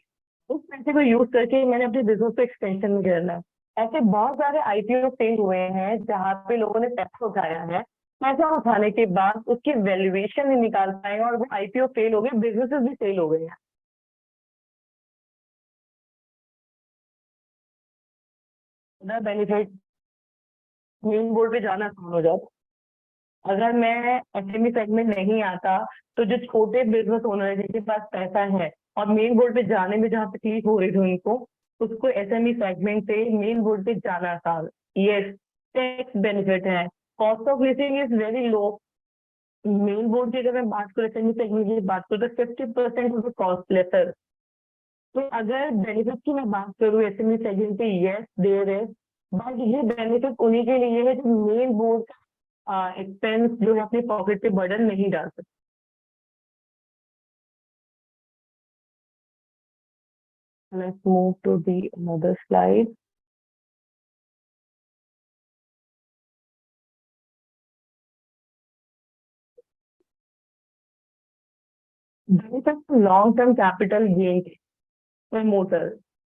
उस पैसे को यूज करके मैंने अपने बिजनेस को एक्सटेंशन में करना है। ऐसे बहुत सारे आईपीओ फेल हुए हैं जहां पे लोगों ने पैसा उठाया है, पैसा उठाने के बाद उसकी वैल्यूएशन नहीं निकाल पाए और वो आईपीओ फेल हो गए, बिजनेसेस भी फेल हो गए हैं। बेनिफिट, मेन बोर्ड पे जाना आसान हो जाता। अगर मैं एसएमई सेगमेंट नहीं आता, तो जो छोटे बिजनेस ओनर है जिनके पास पैसा है और मेन बोर्ड पे जाने में जहाँ तकलीफ हो रही थी उनको, उसको एसएमई सेगमेंट से मेन बोर्ड पे जाना आसान। यस, टैक्स बेनिफिट है, cost of listing is very low. Main board की अगर मैं बात करूँ, एसएमई सेगमेंट की बात करूँ, तो 50% ऑफ द कॉस्ट लेसर। तो अगर बेनिफिट की मैं बात करूँ एसएमई सेगमेंट पे, यस देयर इज, बट ये बेनिफिट उन्हीं के लिए है जो मेन बोर्ड एक्सपेंस जो है अपने पॉकेट पे बर्डन नहीं डाल सकते। Let's move to the another slide. Benefit long-term capital gain, promoter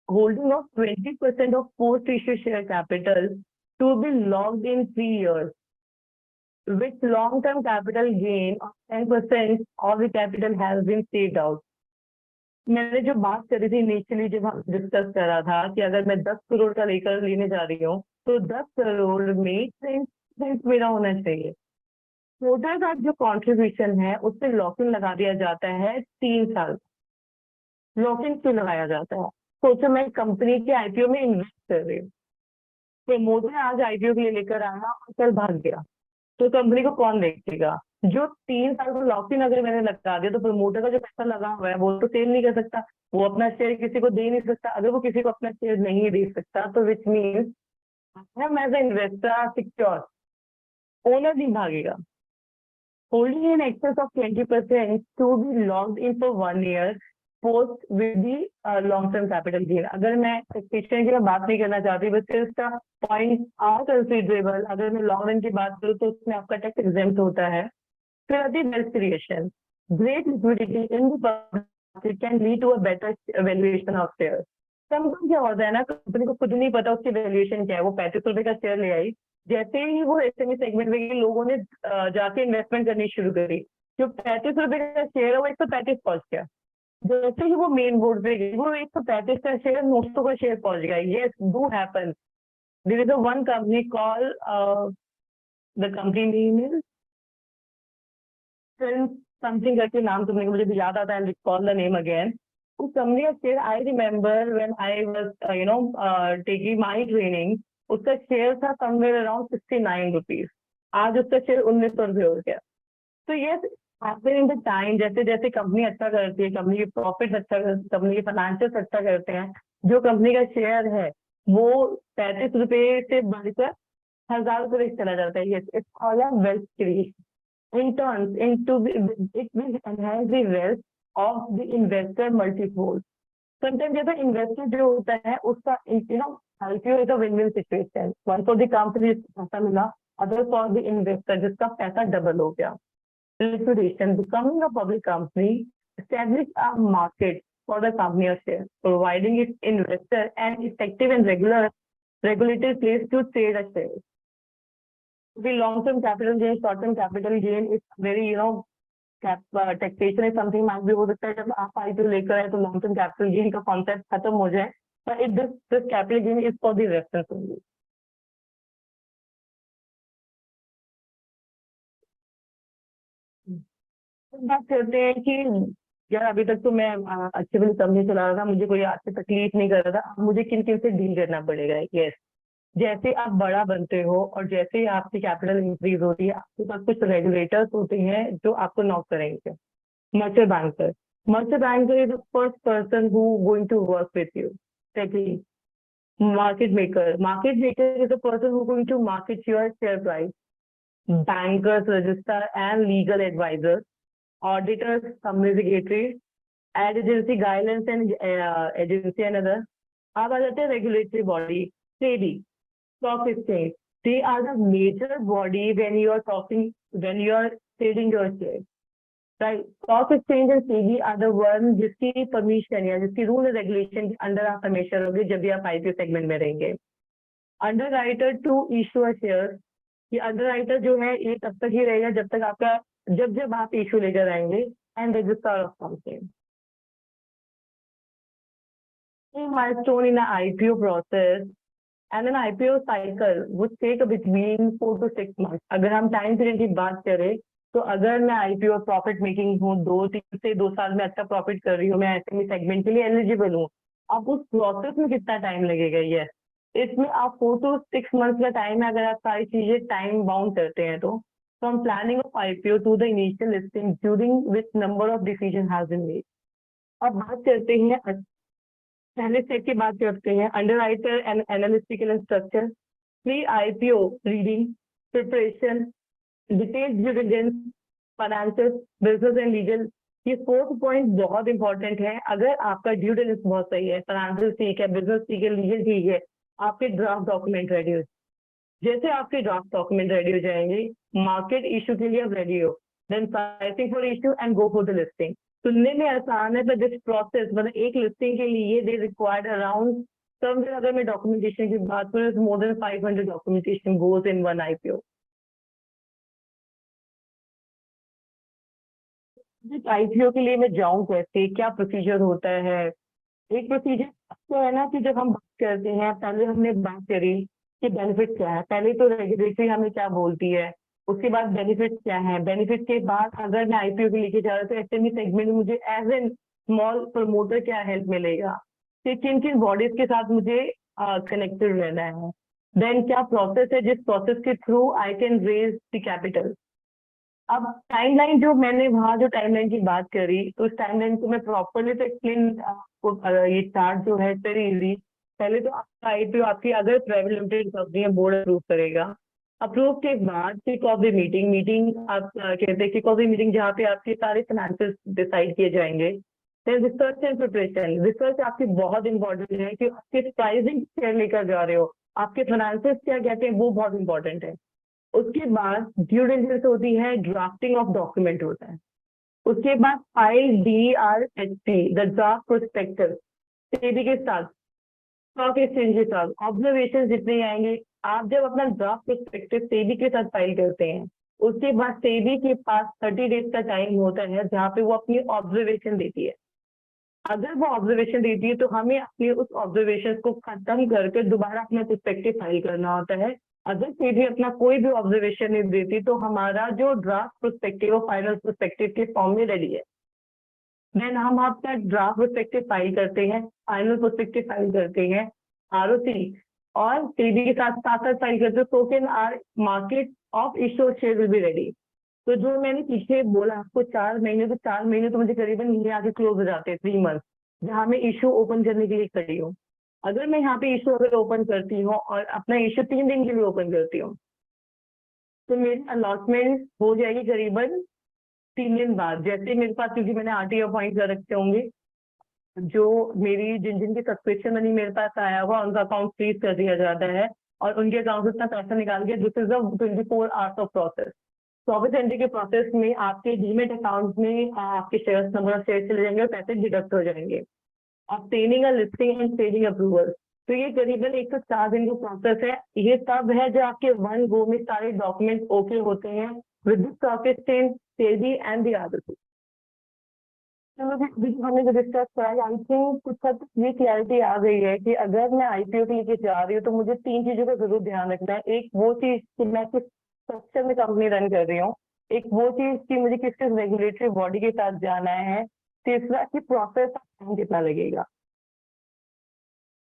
holding of 20% of post-issue share capital to be locked in 3 years, with long-term capital gain of 10% of the capital has been paid out. मैंने जो बात करी थी initially, जब हम discuss कर रहा था कि अगर मैं 10 करोड़ का लेकर लेने जा रही हूँ, तो 10 करोड़ में 10% मेरा होना चाहिए। वोटर का जो कॉन्ट्रीब्यूशन है उस पर लॉक इन लगा दिया जाता है 3 साल। लॉक इन क्यों लगाया जाता है? सोचो मैं कंपनी के आईपीओ में इन्वेस्ट कर रही हूँ, प्रमोटर आज आईपीओ के लिए लेकर आया और कल भाग गया, तो कंपनी को कौन देखेगा? जो 3 साल का लॉक इन अगर मैंने लगा दिया, तो प्रमोटर का जो पैसा लगा हुआ है वो तो सेल नहीं कर सकता, वो अपना शेयर किसी को दे नहीं सकता। अगर वो किसी को अपना शेयर नहीं दे सकता, तो which means as a investor secure, owner नहीं भागेगा। Holding in excess of 20% to be locked in for 1 year post with the long term capital gain. अगर मैं टैक्सेशन की बात नहीं करना चाहती, बस इसका पॉइंट आर कंसिडरेबल, अगर मैं लॉन्ग रन की बात करूँ तो उसमें आपका टैक्स एग्जेम्प्ट होता है। फिर आती है wealth creation. Great liquidity in the market can lead to a better valuation of share. Sometime क्या होता है ना, कंपनी को खुद नहीं पता उसकी वैल्यूएशन क्या है, वो 35 रुपए का शेयर ले आई, जैसे ही वो एसएमई सेगमेंट में गई, लोगों ने जाके इन्वेस्टमेंट करनी शुरू करी, जो 35 रुपए का शेयर है वो 135 पहुंच गया। जैसे ही वो मेन बोर्ड पे गई, वो 135 का शेयर 900 का शेयर पहुंच गया। Yes, do happen. There is a one company call, the company name is something करके नाम तुमने मुझे भी याद आता है, रिकॉल द नेम अगेन। उस कंपनी का share, I remember when I was taking my training, उसका शेयर था समवेयर अराउंड 69 रुपीज। आज उसका शेयर 1900 रुपये हो गया। तो ये हैपन इन द टाइम, जैसे जैसे कंपनी अच्छा करती है, कंपनी के प्रॉफिट अच्छा करती, कंपनी के फाइनेंशियल अच्छा करते हैं, जो कंपनी का शेयर है वो 35 रुपए से बढ़कर 1000 रुपए तक चला जाता है। It's all a wealth creation. In turns into it will enhance the wealth of the investor multifold. Sometimes जैसे इन्वेस्टर जो होता है उसका IPO is a win-win situation. One for the company जिसको पैसा मिला, other for the investor जिसका पैसा डबल हो गया। Liquidation, becoming a public company, establish a market for the company or share, providing its investor an effective and regulated place to trade a share. The long-term capital gain, short-term capital gain is very, taxation is something might be हो सकता है जब आप IPO लेकर आए तो long-term capital gain का concept खत्म हो जाए, but this capital gain is for the reference only. बात करते हैं कि यार अभी तक तो मैं अच्छे वाली कंपनी चला रहा था, मुझे कोई आपसे तकलीफ नहीं कर रहा था, अब मुझे किन किन से डील करना पड़ेगा। यस, जैसे आप बड़ा बनते हो और जैसे ही आपकी कैपिटल इंक्रीज होती है, आपके पास कुछ रेगुलेटर्स होते हैं जो आपको नॉक करेंगे। Merchant banker, merchant banker is the first person who going to work with you. Secondly, market maker is the person who going to market your share price. Bankers, registrar and legal advisors, auditors, company secretary, ad agency guidelines and agency and other. अब आ जाते हैं regulatory body, SEBI, stock exchange. They are the major body when you are trading your shares. Right? Stock exchange and SEBI are the one जिसकी permission या जिसकी rule and regulation के अंदर आप हमेशा रहोगे जब भी आप IPO segment में रहेंगे। Underwriter to issue a share, ये अंडरराइटर जो है ये तब तक ही रहेगा जब तक आपका जब आप इशू लेकर आएंगे। And registrar of company, milestone in IPO process and an IPO cycle would take between 4 to 6 months. अगर हम टाइम पीरियड की बात करें तो अगर मैं IPO प्रॉफिट मेकिंग हूँ, 2-3 से 2 साल में अच्छा प्रॉफिट कर रही हूँ, मैं एसएमई सेगमेंट के लिए एलिजिबल हूँ, अब उस प्रोसेस में कितना टाइम लगेगा? ये इसमें आप 4 to 6 months का टाइम है, अगर आप सारी चीजें टाइम बाउंड करते हैं तो। From planning of IPO to the initial listing during which number of decision has been made. अब बात करते हैं पहले स्टेप की बात करते हैं, underwriter and analytical structure, pre IPO reading, preparation, detail due diligence, financial, business and legal. ये 4 पॉइंट बहुत इंपॉर्टेंट है। अगर आपका ड्यू डिलिजेंस बहुत सही है, फाइनेंशियल ठीक है, बिजनेस ठीक है, लीगल ठीक है, आपके ड्राफ्ट डॉक्यूमेंट रेडी हो। जैसे आपके ड्राफ्ट डॉक्यूमेंट रेडी हो जाएंगे, मार्केट इशू के लिए आप रेडी हो, then pricing for issue and go for the listing. सुनने में आसान है, पर दिस प्रोसेस मतलब एक लिस्टिंग के लिए दे रिक्वायर्ड अराउंड समवेयर, अगर मैं डॉक्यूमेंटेशन की बात करूँ, more than 500 documentation goes in one IPO। IPO के लिए मैं जाऊं कैसे, क्या प्रोसीजर होता है? एक प्रोसीजर तो है ना कि जब हम बात करते हैं, पहले हमने बात करी कि बेनिफिट क्या है। पहले तो रेगुलेटरी हमें क्या बोलती है, उसके बाद बेनिफिट क्या है, बेनिफिट के बाद अगर मैं IPO के लेके जा रहा हूँ तो एसएमई सेगमेंट में मुझे एज एन स्मॉल प्रमोटर क्या हेल्प मिलेगा, कि किन किन बॉडीज के साथ मुझे कनेक्टेड रहना है, देन क्या प्रोसेस है जिस प्रोसेस के through I can raise the capital. अब टाइमलाइन जो मैंने वहाँ जो टाइमलाइन की बात करी, तो उस टाइमलाइन को मैं प्रॉपरली तो एक्सप्लेन, ये चार्ट जो है वेरी इजी। पहले तो आपका IPO आपकी अगर प्राइवेट लिमिटेड कंपनी है, बोर्ड अप्रूव करेगा। अप्रूव के बाद किक ऑफ द मीटिंग आप कहते हैं किक ऑफ द मीटिंग, जहाँ पे आपके सारे फाइनेंसेस डिसाइड किए जाएंगे। रिसर्च एंड प्रिपरेशन, रिसर्च आपकी बहुत इंपॉर्टेंट है कि आपके प्राइसिंग शेयर लेकर जा रहे हो, आपके फाइनेंसेस क्या कहते हैं, वो बहुत इंपॉर्टेंट है। उसके बाद ड्यू डिलिजेंस होती है, ड्राफ्टिंग ऑफ डॉक्यूमेंट होता है। उसके बाद file DRHP, the draft prospectus, SEBI के साथ, स्टॉक एक्सचेंज के साथ, ऑब्जर्वेशन जितने आएंगे, आप जब अपना ड्राफ्ट प्रोस्पेक्टस सेबी के साथ फाइल करते हैं, उसके बाद सेबी के पास 30 डेज का टाइम होता है जहाँ पे वो अपनी ऑब्जर्वेशन देती है। अगर वो ऑब्जर्वेशन देती है तो हमें अपने उस ऑब्जर्वेशन को खत्म करके दोबारा अपना प्रोस्पेक्टिव फाइल करना होता है। अगर सेबी अपना कोई भी ऑब्जर्वेशन नहीं देती तो हमारा जो ड्राफ्ट प्रोस्पेक्टिव और फाइनल प्रोस्पेक्टिव के फॉर्म में रेडी है। देन हम आपका ड्राफ्ट प्रोस्पेक्टिव फाइल करते हैं, फाइनल प्रोस्पेक्टिव फाइल करते हैं, ROC और सेबी के साथ साथ फाइल करते हैं, so can our market of issue share will be ready. तो जो मैंने पीछे बोला आपको 4 महीने, तो 4 महीने तो मुझे करीबन यहीं आके क्लोज हो जाते हैं, 3 मंथ, जहाँ मैं इशू ओपन करने के लिए खड़ी हूँ। अगर मैं यहाँ पे इशू अगर ओपन करती हूँ और अपना इशू 3 दिन के लिए ओपन करती हूँ, तो मेरी अलॉटमेंट हो जाएगी करीबन 3 दिन बाद। जैसे मेरे पास, क्योंकि मैंने RTO अपॉइंट कर रखे होंगे, जो मेरी जिन जिन की सब्सक्रिप्शन मनी मेरे पास आया हुआ उनका अकाउंट फ्रीज कर दिया जाता है और उनके अकाउंट से इतना पैसा निकाल के, this is the 24 hours of process. 24 घंटे के प्रोसेस में आपके डीमेट अकाउंट में आपके शेयर्स, नंबर ऑफ शेयर चले जाएंगे और पैसे डिडक्ट हो जाएंगे। Obtaining a listing and selling approval, तो ये करीबन 104 दिन का प्रोसेस है। ये तब है जो आपके वन गो में सारे डॉक्यूमेंट ओके होते हैं with the stock exchange, SEBI and the ROC। हमने जो डिस्कस करा, आई थिंक कुछ हद तक ये क्लैरिटी आ गई है कि अगर मैं IPO के लिए जा रही हूँ तो मुझे 3 चीजों का जरूर ध्यान रखना है। एक वो चीज कि मैं किस स्ट्रक्चर में कंपनी रन कर रही हूँ, एक वो चीज कि मुझे किस किस रेगुलेटरी बॉडी के साथ जाना है, तीसरा कि प्रोसेस टाइम कितना लगेगा।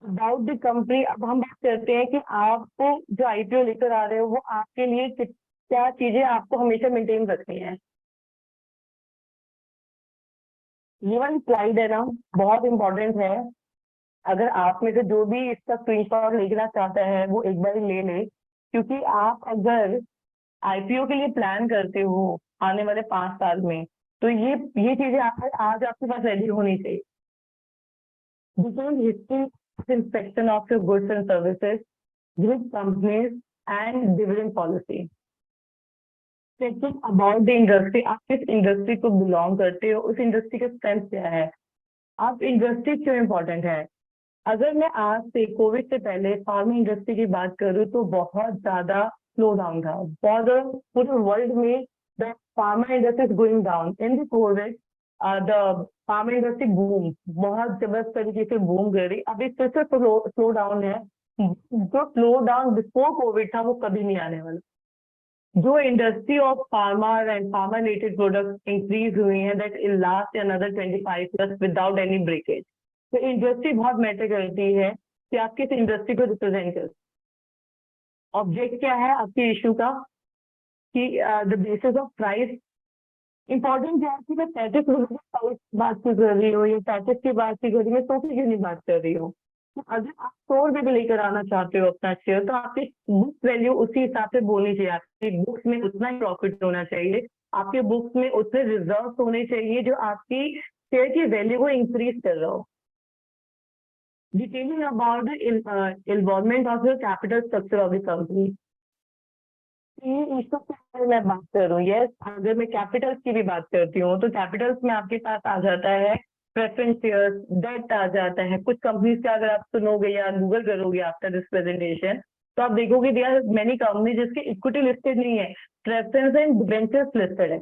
अबाउट द कंपनी, अब हम बात करते हैं कि आपको जो IPO लेकर आ रहे हो वो आपके लिए क्या चीजें आपको हमेशा मेंटेन रखनी है। ये वाली स्लाइड है ना, बहुत इंपॉर्टेंट है। अगर आप में से जो भी इसका स्क्रीनशॉट लेना चाहता है वो एक बार ले ले, क्योंकि आप अगर IPO के लिए प्लान करते हो आने वाले 5 साल में, तो ये चीजें आज आपके पास रेडी होनी चाहिए। Detail history inspection of your goods and services, group companies and dividend policy. Checking about the industry, आप किस इंडस्ट्री को बिलोंग करते हो, उस इंडस्ट्री का स्ट्रेंथ क्या है, आप इंडस्ट्री क्यों इम्पोर्टेंट है। अगर मैं आज से कोविड से पहले फार्मा इंडस्ट्री की बात करूँ तो बहुत ज्यादा स्लो डाउन था, पूरे वर्ल्ड में the pharma industry is going down. In the Covid the pharma industry boom, बहुत जबरदस्त तरीके से बूम कर रही। अभी फिर से स्लो डाउन है। जो स्लो डाउन बिफोर कोविड था वो कभी नहीं आने वाला। जो industry of pharma and pharma related products increase हुई हैं, that will last another 25 plus without any breakage. तो इंडस्ट्री बहुत मैटर करती है कि आप किस इंडस्ट्री को रिप्रेजेंट करते। ऑब्जेक्ट क्या है आपके इशू का कि the basis of price. Important क्या है कि मैं 35 रुपए प्राइस बात की कर रही हूँ या 35 की बात की कर रही हूँ, मैं 100 की क्यों नहीं बात कर रही हूँ। तो अगर आप 100 रुपए पे लेकर आना चाहते हो अपना शेयर, तो आपकी बुक वैल्यू उसी हिसाब से बोलनी चाहिए। आपकी बुक्स में उतना ही प्रॉफिट होना चाहिए, आपके बुक्स में उतने रिजर्व होने चाहिए जो आपकी शेयर की वैल्यू को इंक्रीज कर रहा हो। Detailing about the involvement of your capital structure of the company. ये इसको मैं बात करूँ, यस, अगर मैं कैपिटल्स की भी बात करती हूँ तो कैपिटल्स में आपके पास आ जाता है प्रेफरेंस शेयर्स, डेट आ जाता है। कुछ कंपनीज का अगर आप सुनोगे या गूगल करोगे आफ्टर दिस प्रेजेंटेशन, तो आप देखोगे देयर आर मेनी कंपनी जिसके इक्विटी लिस्टेड नहीं है, प्रेफरेंस एंड डिबेंचर्स लिस्टेड है।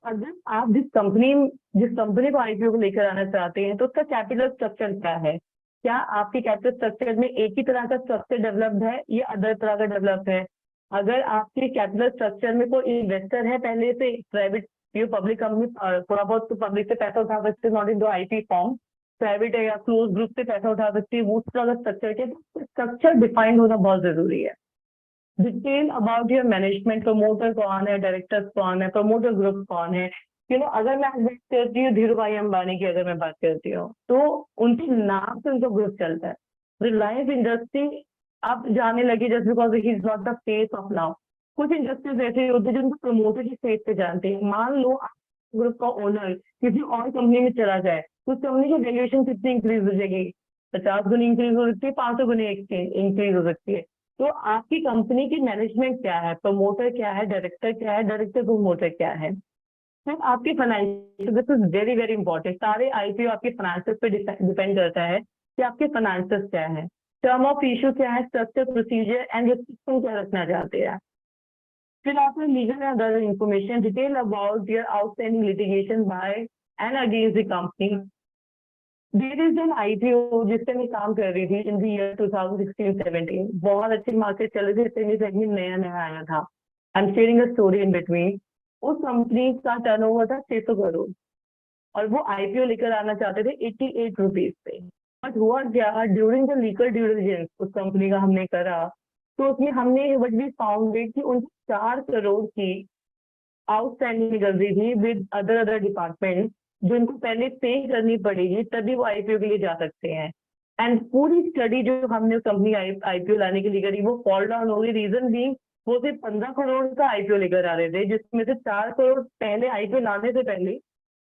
अगर आप जिस कंपनी को IPO को लेकर आना चाहते हैं तो उसका कैपिटल स्ट्रक्चर क्या है, क्या आपके कैपिटल स्ट्रक्चर में एक ही तरह का स्ट्रक्चर डेवलप्ड है या अदर तरह का डेवलप है। अगर आपके कैपिटल स्ट्रक्चर में कोई इन्वेस्टर है पहले से, प्राइवेट या पब्लिक कंपनी, थोड़ा बहुत तो पब्लिक से पैसा उठा सकते, not in IP form, private है या क्लोज ग्रुप से पैसा उठा सकती है, वो तरह का स्ट्रक्चर के स्ट्रक्चर डिफाइंड होना बहुत जरूरी है। Detail about your management, promoter कौन है, डायरेक्टर्स कौन है, प्रमोटर ग्रुप कौन है। अगर मैं बात करती हूँ धीरू भाई अंबानी की, अगर मैं बात करती हूँ तो उनके नाम से उनका ग्रुप चलता है। रिलायंस इंडस्ट्री आप जाने लगे just because he is not the face of now. कुछ इंडस्ट्रीज ऐसे होते हैं जो उनको प्रमोटर की फेस पे जानते हैं। मान लो ग्रुप का ओनर किसी और कंपनी में चला जाए तो उस कंपनी की वैल्यूएशन कितनी इंक्रीज हो जाएगी? 50 गुनी इंक्रीज हो सकती है, 500 गुनी इंक्रीज हो सकती है। तो आपकी कंपनी की मैनेजमेंट क्या है, प्रमोटर क्या है, डायरेक्टर क्या है, डायरेक्टर प्रमोटर क्या है, फिर आपकी financial, this is very very important. सारे आईपीओ आपके फाइनेंसेस पे डिपेंड करता है कि आपके फाइनेंसेस क्या है, टर्म ऑफ इशू क्या है, स्ट्रक्चर, प्रोसीजर एंड रिस्ट्रिक्शन क्या रखना चाहते हैं। फिर आपने legal and other information detail about your outstanding litigation by and against the company. There is an IPO जिससे मैं काम कर रही थी इन द ईयर 2016-17, बहुत अच्छी मार्केट चल रही थी, सेगमेंट नया नया आया था। I am sharing a story in between. उस कंपनी का टर्नओवर था 600 करोड़, और वो आईपीओ लेकर आना चाहते थे 88 रुपीज पे। बट हुआ क्या, during the legal due diligence उस कंपनी का हमने करा, तो उसमें हमने वट वी फाउंडेड कि उनकी 4 करोड़ की आउटस्टैंडिंग निकल रही थी विद अदर अदर डिपार्टमेंट, जो इनको पहले पे करनी पड़ेगी तभी वो आईपीओ के लिए जा सकते हैं। एंड पूरी स्टडी जो हमने कंपनी आईपीओ लाने के लिए करी वो फॉल डाउन हो गई। रीजन भी, वो सिर्फ 15 करोड़ का आईपीओ लेकर आ रहे थे, जिसमें से 4 करोड़ पहले आईपीओ लाने से पहले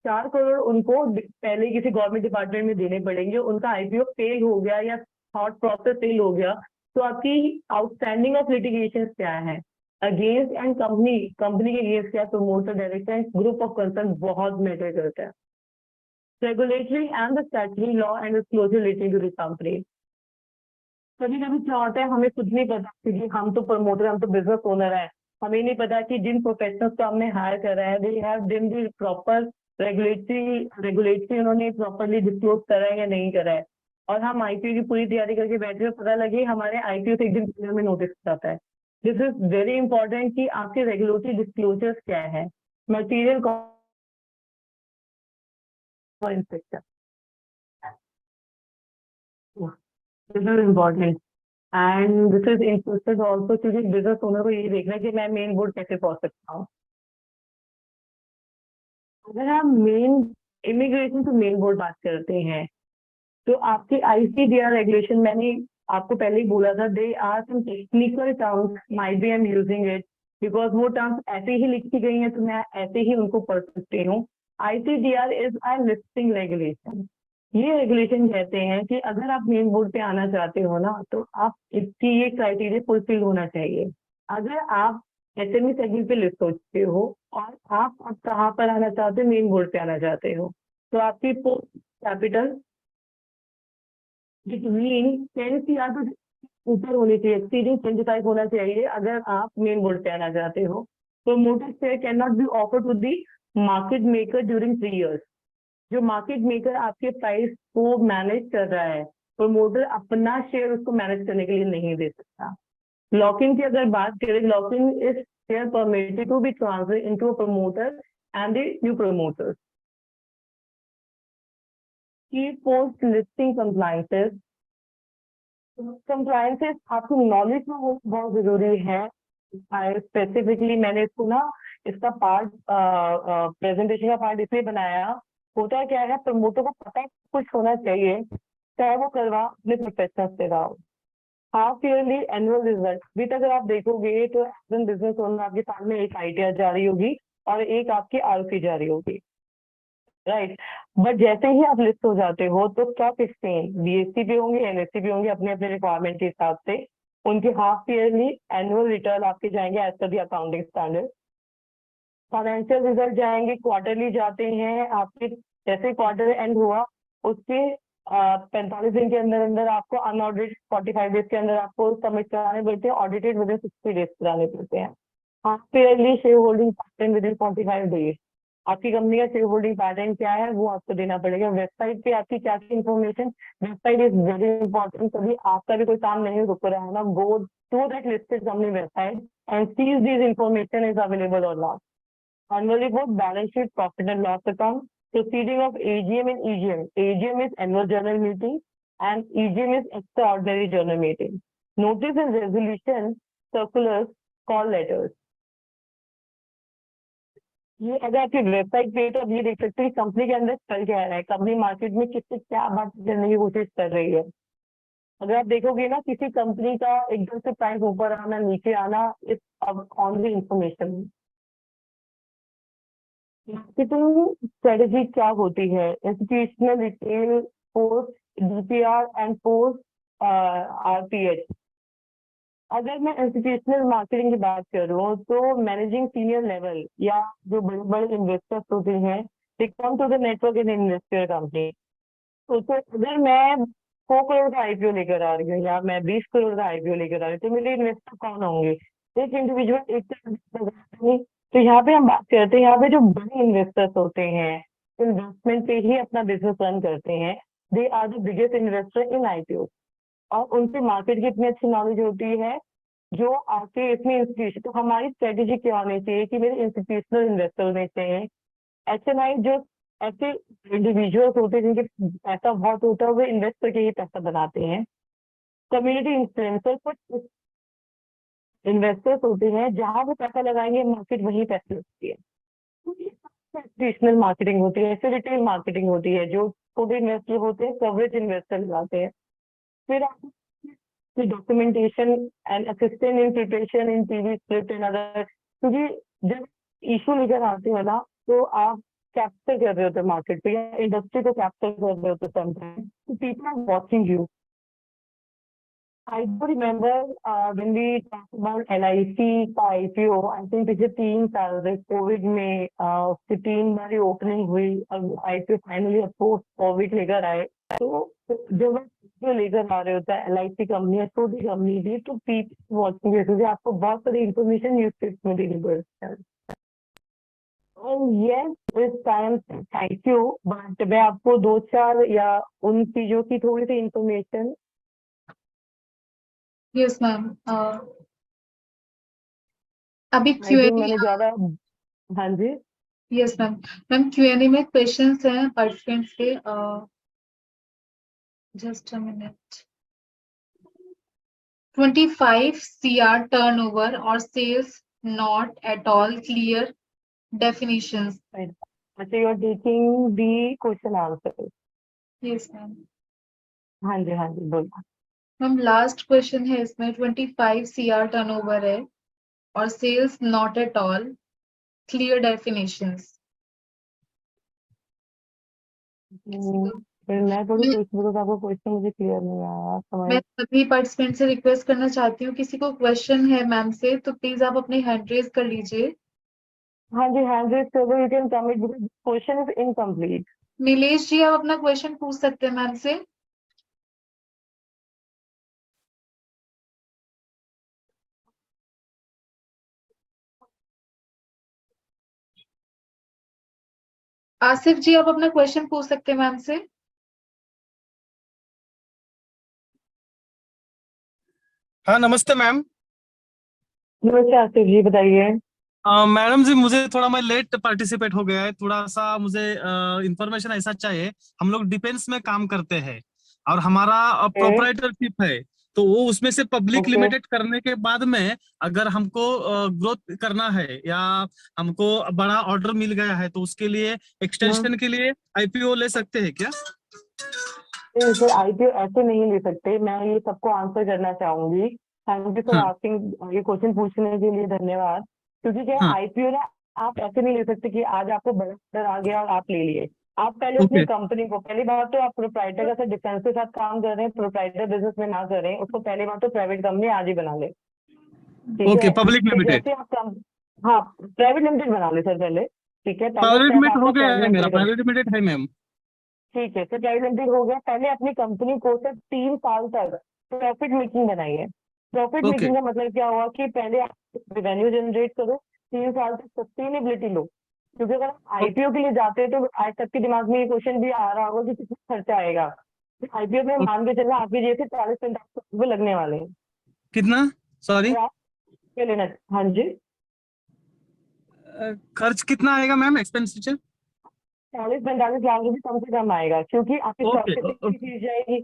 4 करोड़ उनको पहले किसी गवर्नमेंट डिपार्टमेंट में देने पड़ेंगे। उनका आईपीओ फेल हो गया या थॉट प्रोसेस फेल हो गया, तो आपकी आउटस्टैंडिंग ऑफ लिटिगेशन क्या है अगेंस्ट एंड कंपनी, कंपनी के अगेंस्ट क्या, promoter, director, group of concern बहुत मैटर करता है। Regulatory and the statutory law and disclosure relating to the company. कभी कभी क्या होता है, हमें खुद नहीं पता क्योंकि हम तो प्रमोटर, हम तो बिजनेस ओनर है, हमें नहीं पता कि जिन प्रोफेशनल्स को हमने हायर करा है दे हैव डिन द प्रॉपर रेगुलेटरी उन्होंने प्रॉपरली डिस्क्लोज करा है या नहीं करा है। और हम आईपीओ की पूरी तैयारी करके बैठे हुए, पता लगे हमारे आईपीओ से एक दिन पहले में नोटिस आता है। दिस इज वेरी इंपॉर्टेंट कि आपके रेगुलेटरी डिस्क्लोजर्स क्या है, material inspector, this is important. And this is interested also क्योंकि बिजनेस ओनर को ये देखना है कि मैं मेन बोर्ड कैसे पहुंच सकता हूँ। अगर हम main immigration to main board बात करते हैं, तो आपकी आईसीडीआर रेगुलेशन, मैंने आपको पहले ही बोला था, they are some technical terms, might be I am using it because वो टर्म्स ऐसे ही लिखी गई हैं तो मैं ऐसे ही उनको पढ़ सकती हूँ। ICDR is a listing regulation. ये रेगुलेशन कहते हैं कि अगर आप मेन बोर्ड पे आना चाहते हो ना, तो आप इसकी ये क्राइटेरिया फुलफिल होना चाहिए। अगर आप एसएमई सेगमेंट पे लिस्ट हो चुके हो और आप अब कहाँ पर आना चाहते हो, मेन बोर्ड पे आना चाहते हो, तो आपकी पोस्ट कैपिटल बिटवीन 10 CR तो ऊपर होनी चाहिए, एक्सीडिंग 25 होना चाहिए अगर आप मेन बोर्ड पे आना चाहते हो। तो motor share can not be offer to the market maker during 3 years। जो मार्केट मेकर आपके प्राइस को मैनेज कर रहा है, प्रमोटर अपना शेयर उसको मैनेज करने के लिए नहीं दे सकता। लॉकिंग की अगर बात करें, locking is share permitted to be transfer into a promoter and the new promoter. की पोस्ट लिस्टिंग कंप्लाइंसेस, कंप्लायंसेस आपकी नॉलेज में वो बहुत जरूरी है। स्पेसिफिकली मैंने इसको ना, इसका पार्ट प्रेजेंटेशन का पार्ट इसलिए बनाया, होता क्या है, प्रमोटर को पता है कुछ होना चाहिए, चाहे वो करवा अपने प्रोफेशनल से रहा हो। हाफ ईयरली एनुअल रिजल्ट भी तो अगर आप देखोगे तो एज एन बिजनेस ओनर आपके सामने एक आईटीआर जा रही होगी और एक आपकी आरसी जा रही होगी, राइट। बट जैसे ही आप लिस्ट हो जाते हो तो स्टॉक एक्सचेंज, बीएससी भी होंगे, एनएससी भी होंगे, अपने अपने रिक्वायरमेंट के हिसाब से उनके हाफ ईयरली एनुअल रिटर्न आपके जाएंगे as per the accounting standard. Financial result जाएंगे, क्वार्टरली जाते हैं आपके। जैसे क्वार्टर एंड हुआ उसके 45 दिन के अंदर अंदर आपको अनऑडिटेड 45 डेज के अंदर आपको सबमिट कराने पड़ते हैं, ऑडिटेड विद इन 60 डेज कराने पड़ते हैं। Half yearly share holding pattern with in 45 days. आपकी कंपनी का शेयर होल्डिंग पैटर्न क्या है वो आपको देना पड़ेगा। वेबसाइट पे आपकी क्या क्या information, website is very important. कभी आपका भी कोई काम नहीं रुक रहा है ना, go to that listed company website and see is this information is available और not. Annual report, balance sheet, profit and loss account, proceeding of AGM and EGM. AGM is annual general meeting and EGM is extraordinary general meeting. Notice and resolution, circulars, call letters. ये अगर आपकी website पे, तो अब ये देख सकते हैं कंपनी के अंदर चल क्या रहा है, कंपनी मार्केट में किससे क्या बात करने की कोशिश कर रही है। अगर आप देखोगे ना, किसी कंपनी का एकदम से प्राइस ऊपर आना नीचे आना, इस on the information. Marketing strategy क्या होती है? Institutional, retail, post, DPR and post RPH. अगर मैं इंस्टीट्यूशनल मार्केटिंग की बात करूं तो मैनेजिंग सीनियर लेवल या जो बड़े बड़े इन्वेस्टर्स होते हैं, they come to the network in investor company. तो अगर मैं 100 करोड़ का आईपीओ लेकर आ रही हूँ या मैं 20 करोड़ का आईपीओ लेकर आ रही हूँ, तो मेरे इन्वेस्टर कौन होंगे? एक इंडिविजुअल एक नहीं। तो यहाँ पे हम बात करते हैं, यहाँ पे जो बड़े इन्वेस्टर्स होते हैं, इन्वेस्टमेंट पे ही अपना बिजनेस रन करते हैं, they are the biggest investor in IPO. और उनसे मार्केट की इतनी अच्छी नॉलेज होती है जो आके इसमें इंस्टीट्यूशन। तो हमारी स्ट्रेटेजी क्या होनी चाहिए कि मेरे इंस्टीट्यूशनल इन्वेस्टर होने चाहिए, एचएनआई जो ऐसे इंडिविजुअल्स होते हैं जिनके पैसा बहुत होता है, वो इन्वेस्ट करके ही पैसा बनाते हैं। कम्युनिटी इन्फ्लुएंसर कुछ इन्वेस्टर्स होते हैं, जहां वो पैसा लगाएंगे मार्केट वही पैसे लगती है। इंस्टीट्यूशनल मार्केटिंग होती है, ऐसे रिटेल मार्केटिंग होती है जो छोटे इन्वेस्टर होते हैं, कवरेज इन्वेस्टर लगाते हैं। फिर documentation and assistant in preparation in TV script and other. क्योंकि जब इशू लेकर आते हो ना, तो आप कैप्चर कर रहे होते हैं मार्केट पे या इंडस्ट्री को कैप्चर कर रहे होते समटाइम, तो people are watching you. I do remember when we talked about LIC का IPO, आई थिंक पिछले 3 साल से कोविड में उसकी 3 बार ओपनिंग हुई और आईपीओ फाइनली अपोस्ट कोविड लेकर आए। तो जब आप जो लेकर आ रहे होता है LIC कंपनी या छोटी कंपनी भी, तो पीपल वॉचिंग जैसे आपको बहुत सारी इंफॉर्मेशन न्यूज़पेपर में देनी पड़ती है। यस, इस टाइम थैंक यू, बट मैं आपको 2-4 या उन चीजों की थोड़ी सी इंफॉर्मेशन। Yes ma'am. अभी आई थिंक क्यूएनए। मैंने ज्यादा। हाँ जी। Yes ma'am. मैम क्यूएनए में क्वेश्चंस हैं पार्टिसिपेंट्स के। Just a minute. 25 CR turnover or sales not at all clear definitions. अच्छा, you are taking the question answer. Yes ma'am. हाँ जी, हाँ जी, बोलो। मैम लास्ट क्वेश्चन है इसमें, 25 CR टर्नओवर है और sales not at all clear definitions. फिर मैं थोड़ी पूछ, बिकॉज आपका क्वेश्चन मुझे क्लियर नहीं आया मैं समझ। सभी पार्टिसिपेंट से रिक्वेस्ट करना चाहती हूँ, किसी को क्वेश्चन है मैम से तो प्लीज आप अपनी हैंड रेज कर लीजिए। हाँ जी, हैंड रेज कर दो, you can commit because question is incomplete. Nilesh जी, आप अपना क्वेश्चन पूछ सकते हैं मैम से। आसिफ जी, आप अपना क्वेश्चन पूछ सकते हैं मैम से। हाँ नमस्ते मैम। नमस्ते आसिफ जी, बताइए। मैडम जी मुझे थोड़ा मैं लेट पार्टिसिपेट हो गया है, थोड़ा सा मुझे इंफॉर्मेशन ऐसा चाहिए। हम लोग डिफेंस में काम करते हैं और हमारा ओके। प्रोपराइटरशिप है। तो वो उसमें से पब्लिक ओके। लिमिटेड करने के बाद में अगर हमको ग्रोथ करना है या हमको बड़ा ऑर्डर मिल गया है तो उसके लिए एक्सटेंशन के लिए आईपीओ ले सकते हैं क्या? सर आईपीओ ऐसे नहीं ले सकते, मैं ये सबको आंसर करना चाहूंगी। थैंक यू फॉर हाँ आस्किंग, ये क्वेश्चन पूछने के लिए धन्यवाद। क्योंकि क्या हाँ। आईपीओ ना, आप ऐसे नहीं ले सकते कि आज आपको बड़ा ऑर्डर आ गया और आप ले लिए। आप पहले अपनी ओके कंपनी को, पहली बात तो आप प्रोप्राइटर का साथ डिफेंस के साथ काम कर रहे हैं, प्रोप्राइटर बिजनेस में ना करें उसको, पहली बात तो प्राइवेट कंपनी आज ही बना ले। ठीक ओके। है। पब्लिक फिर लिमिटेड। जैसे आप हाँ, प्राइवेट लिमिटेड बना ले सर पहले। ठीक है, पहला प्राइवेट स्टेप लिमिटेड आपका हो गया प्राइवेट है, मेरा लिमिटेड। प्राइवेट लिमिटेड है मैम। ठीक है, तो प्राइवेट लिमिटेड हो गया। पहले अपनी कंपनी को सिर्फ 3 साल तक प्रॉफिट मेकिंग बनाइए। प्रॉफिट ओके मेकिंग का मतलब क्या हुआ कि पहले आप रेवेन्यू जनरेट करो, 3 साल तक सस्टेनेबिलिटी लो। क्योंकि अगर आप आईपीओ के लिए जाते हैं तो आज तक के दिमाग में ये क्वेश्चन भी आ रहा होगा कि कितना खर्चा आएगा। आईपीओ में मान के चलना आपके जैसे 40-50 लगने वाले हैं। कितना? सॉरी। तो आप क्या लेना? हाँ जी। खर्च कितना आएगा मैम, एक्सपेंडिचर? 40-45 लाख रुपए कम से कम आएगा, क्योंकि आपकी ओके प्रॉफिट की ओके चीज जाएगी।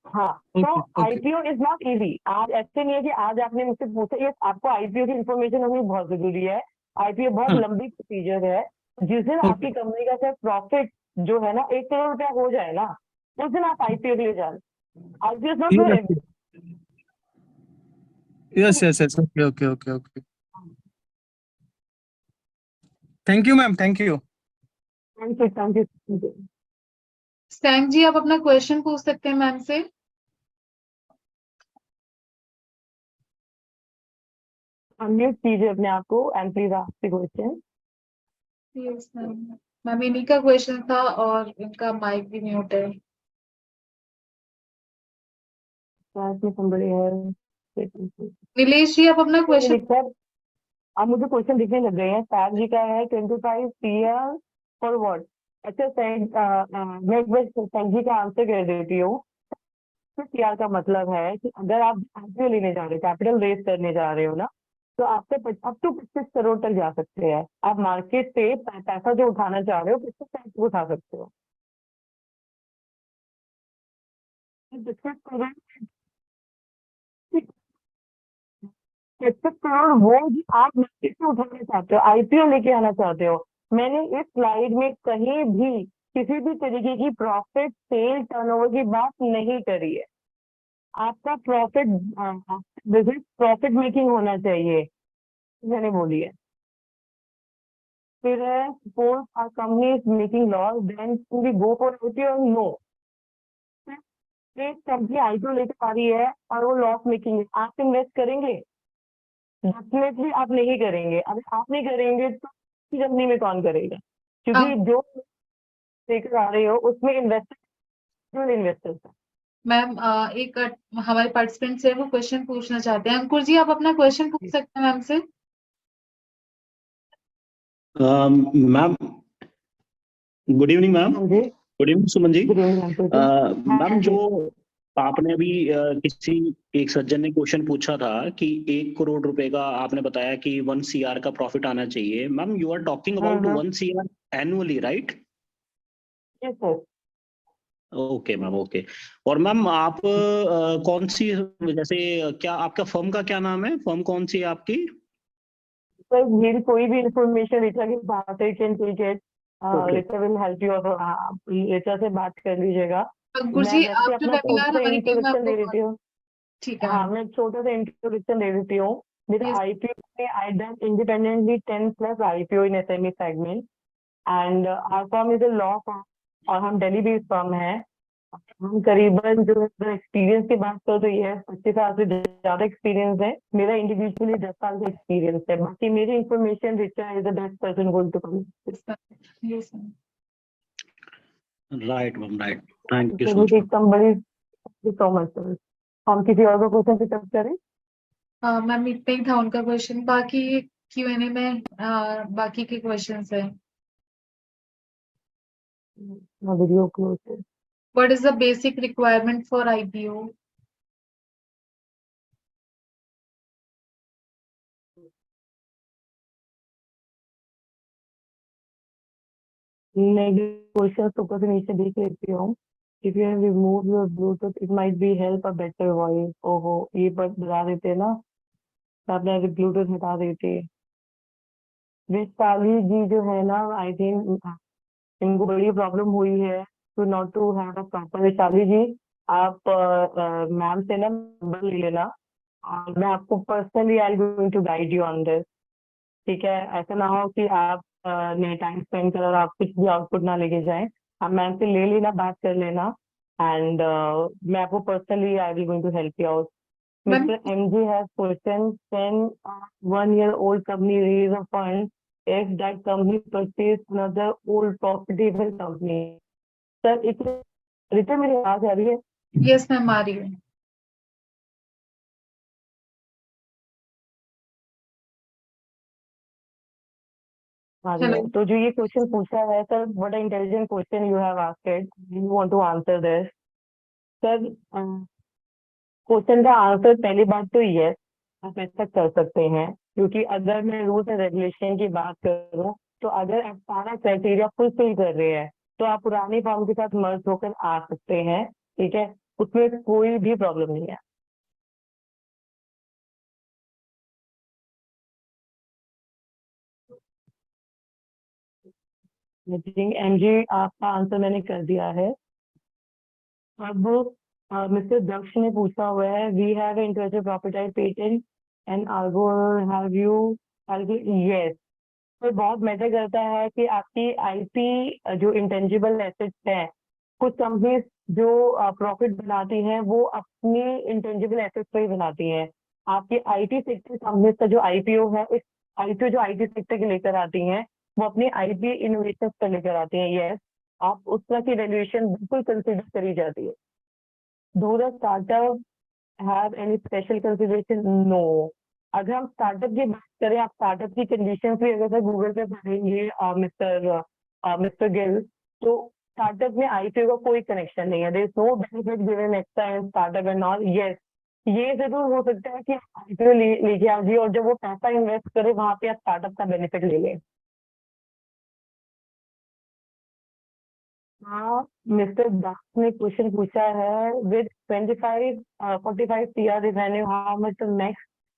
हाँ। तो okay okay. IPO is not easy. आज ऐसे नहीं है कि आज आपने मुझसे पूछा, ये आपको आईपीओ की इन्फॉर्मेशन होनी बहुत जरूरी है। आईपीओ बहुत हाँ लंबी प्रोसीजर है। जिस दिन ओके। आपकी कंपनी का सिर्फ प्रॉफिट जो है ना 1 करोड़ रुपया हो जाए ना, उस दिन आप आईपीओ के लिए जाए। I P O is not for yes yes yes yes. Okay okay okay okay. Thank you ma'am, thank you. Thank you. सैंग जी आप अपना क्वेश्चन पूछ सकते हैं मैम से। अनम्यूट कीजिए अपने आप को and please ask the question. Yes ma'am. Ma'am इन्हीं का क्वेश्चन था और इनका माइक भी म्यूट है। somebody else. नीलेश जी आप अपना क्वेश्चन। लिखा है, अब मुझे क्वेश्चन दिखने लग गए हैं। सैग जी का है 25 CR फॉर व्हाट। अच्छा सैग, मैं एक बार सैग जी का आंसर कर देती हूँ। CR का मतलब है कि अगर आप IPO लेने जा रहे हो, कैपिटल रेज करने जा रहे हो ना, तो आपसे अप टू 25 करोड़ तक जा सकते हैं। आप मार्केट से पैसा जो उठाना चाह रहे हो 25 तक उठा सकते हो। 25 करोड़, 25 करोड़ वो जो आप मार्केट से उठाना चाहते हो, IPO लेके आना चाहते हो। मैंने इस स्लाइड में कहीं भी किसी भी तरीके की प्रॉफिट सेल टर्नओवर की बात नहीं करी है। आपका प्रॉफिट, बिजनेस प्रॉफिट मेकिंग होना चाहिए, मैंने बोली है। फिर है suppose our company is making loss, then we go for IPO। No, एक कंपनी IPO लेके आ रही है और वो लॉस मेकिंग है, आप इन्वेस्ट करेंगे? डेफिनेटली आप नहीं करेंगे। अगर आप नहीं करेंगे तो कंपनी में कौन करेगा? क्योंकि जो लेकर आ रहे हो उसमें इन्वेस्टर इन्वेस्टर्स है। मैम एक हमारे पार्टिसिपेंट से वो क्वेश्चन पूछना चाहते हैं। अंकुर जी आप अपना क्वेश्चन पूछ सकते हैं मैम से। Ma'am good evening ma'am. हाँ जी, good evening Suman ji. Good evening अंकुर जी। हाँ मैम जी, जो आपने अभी किसी एक सज्जन ने क्वेश्चन पूछा था कि 1 करोड़ रुपए का आपने बताया कि 1 CR का प्रॉफिट आना चाहिए। Ma'am you are talking about 1 CR annually right? Yes sir. Okay ma'am okay. और मैम आप कौन सी, जैसे क्या आपका फर्म का क्या नाम है? फर्म कौन सी है आपकी? सर मेरी कोई भी इंफॉर्मेशन ऋचा की बात है, can take it. Okay Richa will help you. Richa से बात कर लीजिएगा। अंकुर मैं जी वैसे आफ्टर अपना छोटा वेबिनार सा हमारी टीम इंट्रोडक्शन आपको दे देती हूँ। ठीक है हाँ, मैम। मैं एक छोटा सा इंट्रोडक्शन दे देती हूँ। मेरा यस IPO में I done independently 10+ IPO in SME segment, and our firm is a law firm और हम दिल्ली बेस्ड फर्म है। हम करीबन जो एक्सपीरियंस की बात करो तो ये 25 साल से ज्यादा एक्सपीरियंस है मेरा। इंडिविजुअली 10 साल का एक्सपीरियंस है। बाकी मेरी information Richa is the best person going to come. Yes ma'am. Right ma'am right. Thank you so much ma'am. somebody so much sir। हम किसी और को क्वेश्चन पिकअप करें? मैम इतना ही था उनका क्वेश्चन। बाकी Q&A में बाकी के क्वेश्चंस हैं। Video close. What is the basic requirement for IPO? मैं क्वेश्चन ऊपर से नीचे देख लेती हूँ। If you have remove your Bluetooth it might be help a better voice. ओहो, ये बता देते ना, तो आपने ब्लूटूथ हटा देते। वैशाली जी जो है ना, आई थिंक इनको बड़ी प्रॉब्लम हुई है to not to have a proper. Vaishali जी, आप मैम से ना नंबर ले लेना और मैं आपको personally I am going to guide you on this. ठीक है, ऐसा ना हो कि आप ने टाइम स्पेंड कर और आप कुछ भी आउटपुट ना लेके जाएं। आप मैम से ले लेना, बात कर लेना, एंड मैं आपको personally I will going to help you out. Ma'am Mr. MG has question, can a 1-year-old company raise a fund if that company purchase another old profitable company? Sir एक return मेरी आवाज आ रही है? Yes ma'am आ रही है। आ रही hello. है। तो जो ये क्वेश्चन पूछा है sir, what intelligent question you have asked, you want to answer this. Sir question का आंसर पहली बात तो ये, आप ऐसा कर सकते हैं क्योंकि अगर मैं रूल्स एंड रेगुलेशन की बात करूं तो अगर आप सारा क्राइटेरिया फुलफिल कर रहे हैं तो आप पुरानी फॉर्म के साथ मर्ज होकर आ सकते हैं। ठीक है, उसमें कोई भी प्रॉब्लम नहीं है। आई थिंक MG आपका आंसर मैंने कर दिया है। अब मिस्टर दक्ष ने पूछा हुआ है, we have intellectual property patent and ergo have you? Yes, तो बहुत मैटर करता है कि आपकी आईपी जो इंटेंजिबल एसेट्स है, कुछ कंपनीज जो प्रॉफिट बनाती हैं वो अपनी इंटेंजिबल एसेट्स पे ही बनाती हैं। आपकी आईटी सेक्टर कंपनीज का जो आईपीओ है, इस आईपीओ जो आईटी सेक्टर के लेकर आती हैं वो अपनी आईपी इनोवेशन पर लेकर आती हैं। यस, आप उस तरह की वैल्यूएशन बिल्कुल कंसिडर करी जाती है। Do the startup have any special consideration? No. अगर हम स्टार्टअप की बात करें, आप स्टार्टअप की कंडीशन भी अगर गूगल पे पढ़ेंगे मिस्टर गिल, तो स्टार्टअप में आईपीओ का कोई कनेक्शन नहीं है। There is no benefit given extra in startup and all. Yes, ये जरूर हो सकता है कि आईपीओ लेके आ जाइए और जब वो पैसा इन्वेस्ट करे वहां पे आप स्टार्टअप का बेनिफिट ले लें। हाँ, मिस्टर दास ने क्वेश्चन पूछा है, with 45 CR revenue, how much the max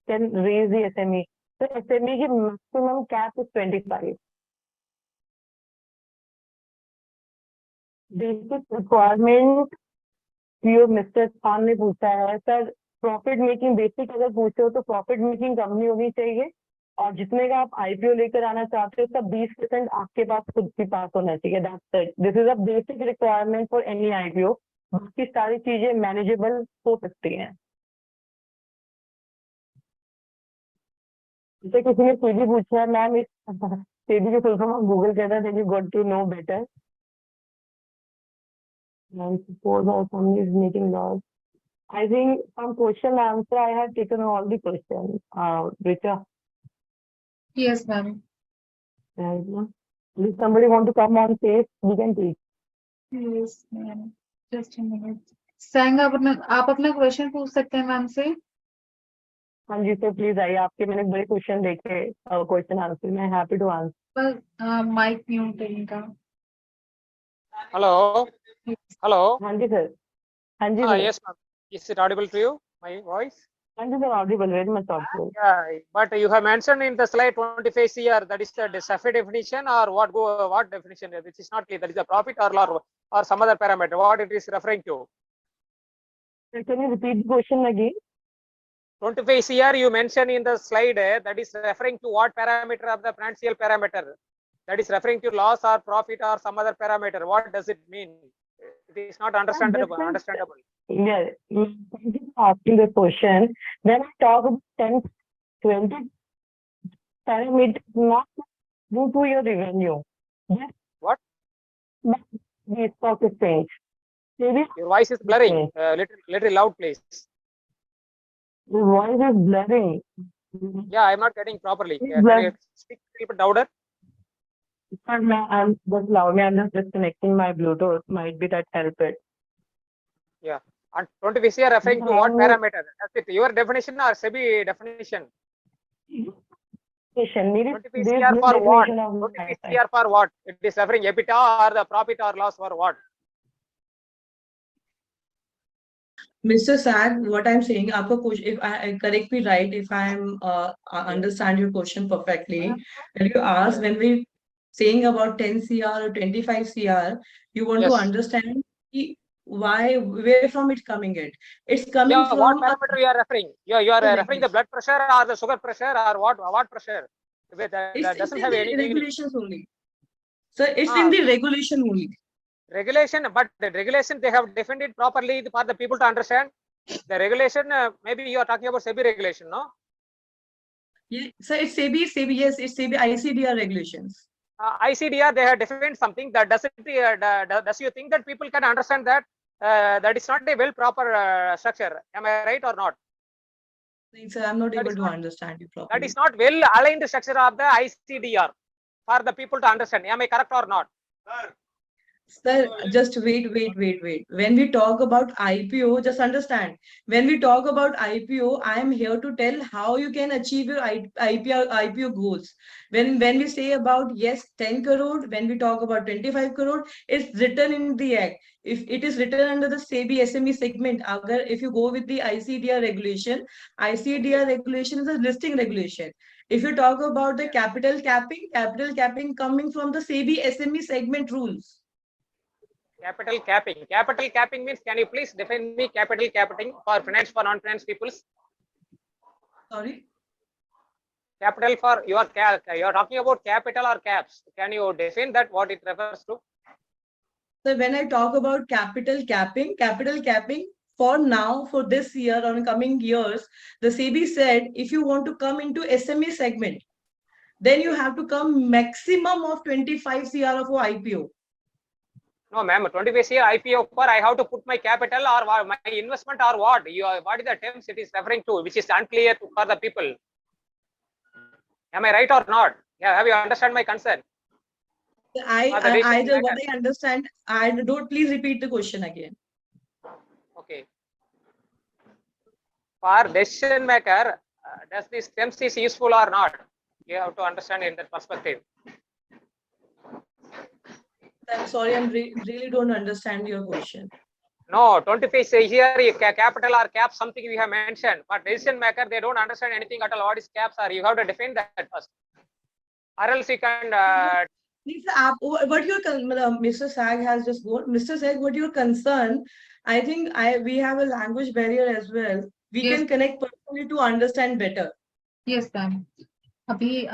can raise the SME? तो SME की maximum cap is 25. Basic requirement PO mister Khan ने पूछा है, सर प्रॉफिट मेकिंग बेसिक अगर पूछे हो तो प्रॉफिट मेकिंग कंपनी होनी चाहिए और जितने का आप आईपीओ लेकर आना चाहते हो उसका 20% आपके पास खुद के पास होना चाहिए। This is a basic requirement for any IPO. बाकी सारी चीजें मैनेजेबल हो सकती हैं। जैसे किसी ने सीधी पूछा है, मैम इस सीधी के फुल फॉर्म आप गूगल करना, then you got to know better. And suppose our company is making loss. I think from question answer I have taken all the questions. Richa, Yes, ma'am. right now, if somebody want to come on stage, we can teach. Yes, ma'am. Just a minute. संग आप अपना question पूछ सकते हैं ma'am से। हाँ जी sir, please आइए, आपके मैंने बड़े क्वेश्चन देखे, क्वेश्चन आंसर मैं हैप्पी टू आंसर। पर माइक म्यूट है इनका। Hello. Hello. हाँ जी सर, हाँ जी sir, Yes, ma'am. Is it audible to you? My voice? हाँ जी सर, audible, very much audible. Yeah, but you have mentioned in the slide 25 CR, that is the SAFE definition, or what definition? Which is not clear. That is the profit or some other parameter. What it is referring to? Can you repeat the question again? 25 CR you mentioned in the slide, that is referring to what parameter of the financial parameter? That is referring to loss or profit or some other parameter. What does it mean? It is not understandable. Yeah, thank you for asking the question. When I talk about 10, 20 parameters, not due to your revenue. Yes. What? But the stock exchange. Maybe Your voice is blurring. Little loud, please. the voice is blurring. Yeah, I'm not getting properly. It's Can blur- you speak a little bit louder? Sir, I'm just loudly, I'm just disconnecting my Bluetooth. Might be that help it. Yeah. And 20 VC are referring to what parameter? That's it. Your definition or SEBI definition? 20 VCR for what? 20 VCR for what? It is referring EBITDA or the profit or loss for what? Mr. Sag, what I'm saying, आपका question, if I correct me right, if I'm understand your question perfectly, when you ask, when we saying about 10 CR or 25 CR, you want to Yes. understand why, where from it coming it? It's coming Yeah, from what parameter you are referring? You are Correct. referring the blood pressure or the sugar pressure or what pressure? That it's doesn't in have the any meaning. regulations only. So it's in the regulation only. Regulation, but the regulation they have defined it properly for the people to understand. The regulation, maybe you are talking about SEBI regulation, no? Yeah, so it's SEBI, yes, it's SEBI ICDR regulations. ICDR, they have defined something that does you think that people can understand that that is not a well proper structure? Am I right or not? Sir, I'm not able to understand you properly. That is not well aligned structure of the ICDR for the people to understand. Am I correct or not? Sir, just wait. When we talk about IPO, just understand. When we talk about IPO, I am here to tell how you can achieve your IPO goals. When we say about, yes, 10 crore, when we talk about 25 crore, it's written in the act. If it is written under the SEBI SME segment, if you go with the ICDR regulation is a listing regulation. If you talk about the capital capping coming from the SEBI SME segment rules. Capital capping means, can you please define me capital capping for finance, for non-finance peoples? Sorry? Capital for you are talking about capital or caps. Can you define that what it refers to? So when I talk about capital capping for now, for this year or in coming years, the SEBI said if you want to come into SME segment, then you have to come maximum of 25 CR of IPO. No, ma'am, 25 CR IPO for I have to put my capital or my investment or what? What is the terms it is referring to, which is unclear for the people? Am I right or not? Yeah, have you understand my concern? What I understand, I don't, please repeat the question again. Okay. For decision maker, does this terms is useful or not? You have to understand in that perspective. I'm sorry, I really don't understand your question. No, 25 say here capital or cap something we have mentioned, but decision maker they don't understand anything at all. What is caps are? You have to define that first, or else you can. What your Mr. Sag has just gone. Mr. Sag, what your concern? I think we have a language barrier as well. We Yes. can connect personally to understand better. Yes, ma'am. अभी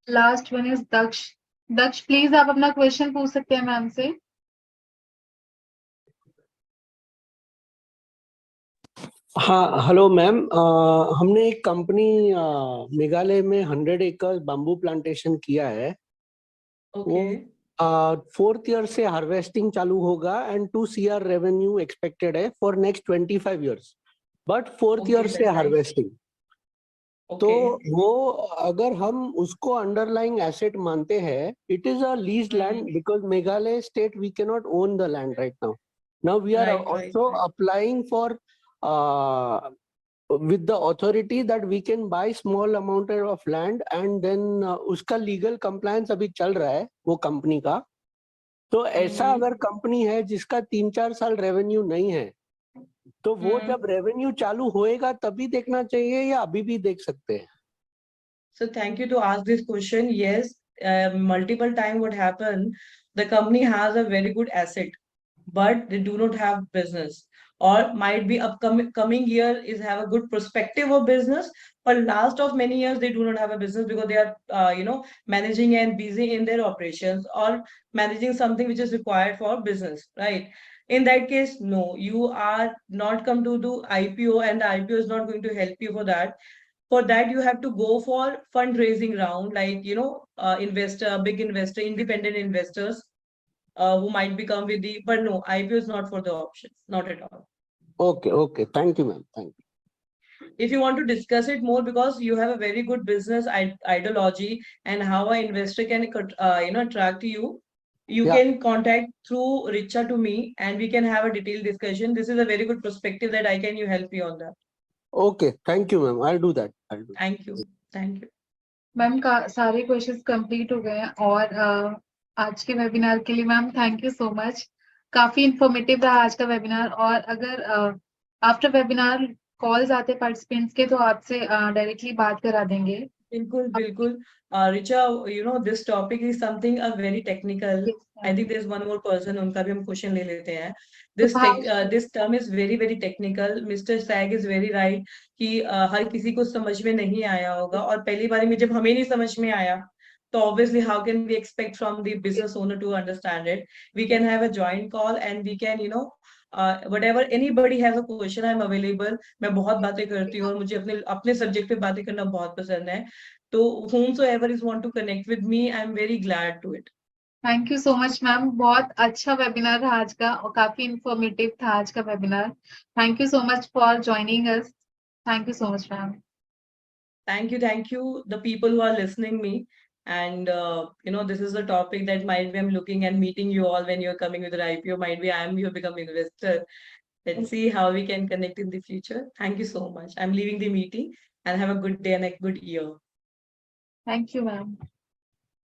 last one is Daksh. Daksh, please आप अपना question पूछ सकते हैं ma'am से. हाँ, hello ma'am, हमने एक कंपनी मेघालय में 100 एकड़ बम्बू प्लांटेशन किया है. Okay. वो 4th ईयर से हार्वेस्टिंग चालू होगा एंड 2 CR रेवेन्यू एक्सपेक्टेड है for next 25 years, but 4th year से हार्वेस्टिंग. तो वो अगर हम उसको अंडरलाइंग एसेट मानते हैं, it is a lease land because Meghalaya state we can not own the land right now. Now we are also applying for with the authority that we can buy small amount of land and then उसका legal compliance अभी चल रहा है वो company का. तो ऐसा अगर कंपनी है जिसका 3-4 साल रेवेन्यू नहीं है, तो वो जब रेवेन्यू चालू होएगा तभी देखना चाहिए या अभी भी देख सकते हैं? So thank you to ask this question. Yes, multiple time what happened, the company has a very good asset, but they do not have business, or might be upcoming year is have a good perspective of business, but last of many years they do not have a business because they are managing and busy in their operations or managing something which is required for business, right? In that case, no, you are not come to do IPO, and the IPO is not going to help you for that. For that, you have to go for fundraising round, like investor, big investor, independent investors who might become with the. But no, IPO is not for the options, not at all. Okay. Thank you, ma'am. Thank you. If you want to discuss it more, because you have a very good business ideology and how an investor can attract you, you can contact through Richa to me, and we can have a detailed discussion. This is a very good perspective that I can help you on that. Okay, thank you, ma'am. I'll do that. Thank you. Ma'am सारे questions complete हो गए हैं और आज के webinar के लिए ma'am thank you so much. काफी इंफॉर्मेटिव रहा आज का वेबिनार. और अगर आफ्टर वेबिनार कॉल्स आते पार्टिसिपेंट्स के तो आपसे डायरेक्टली बात करा देंगे. बिल्कुल. Richa, this topic is something very technical. Yes, I think there's one more person, उनका भी हम क्वेश्चन ले लेते हैं. This term is very very technical. Mr. Sag is very right कि हर किसी को समझ में नहीं आया होगा, और पहली बार में जब हमें नहीं समझ में आया, so obviously how can we expect from the business owner to understand it? We can have a joint call and we can whatever anybody has a question, I am available. मैं बहुत बातें करती हूँ और मुझे अपने सब्जेक्ट पे बातें करना बहुत पसंद है. तो whomsoever is want to connect with me, I am very glad to it. Thank you so much ma'am. बहुत अच्छा वेबिनार रहा आज का और काफी इंफॉर्मेटिव था आज का webinar. Thank you so much for joining us. Thank you so much ma'am. Thank you the people who are listening me, and this is a topic that might be I'm looking and meeting you all when you're coming with an IPO. Might be I am you becoming investor. Let's see how we can connect in the future. Thank you so much. I'm leaving the meeting, and have a good day and a good year. Thank you, ma'am.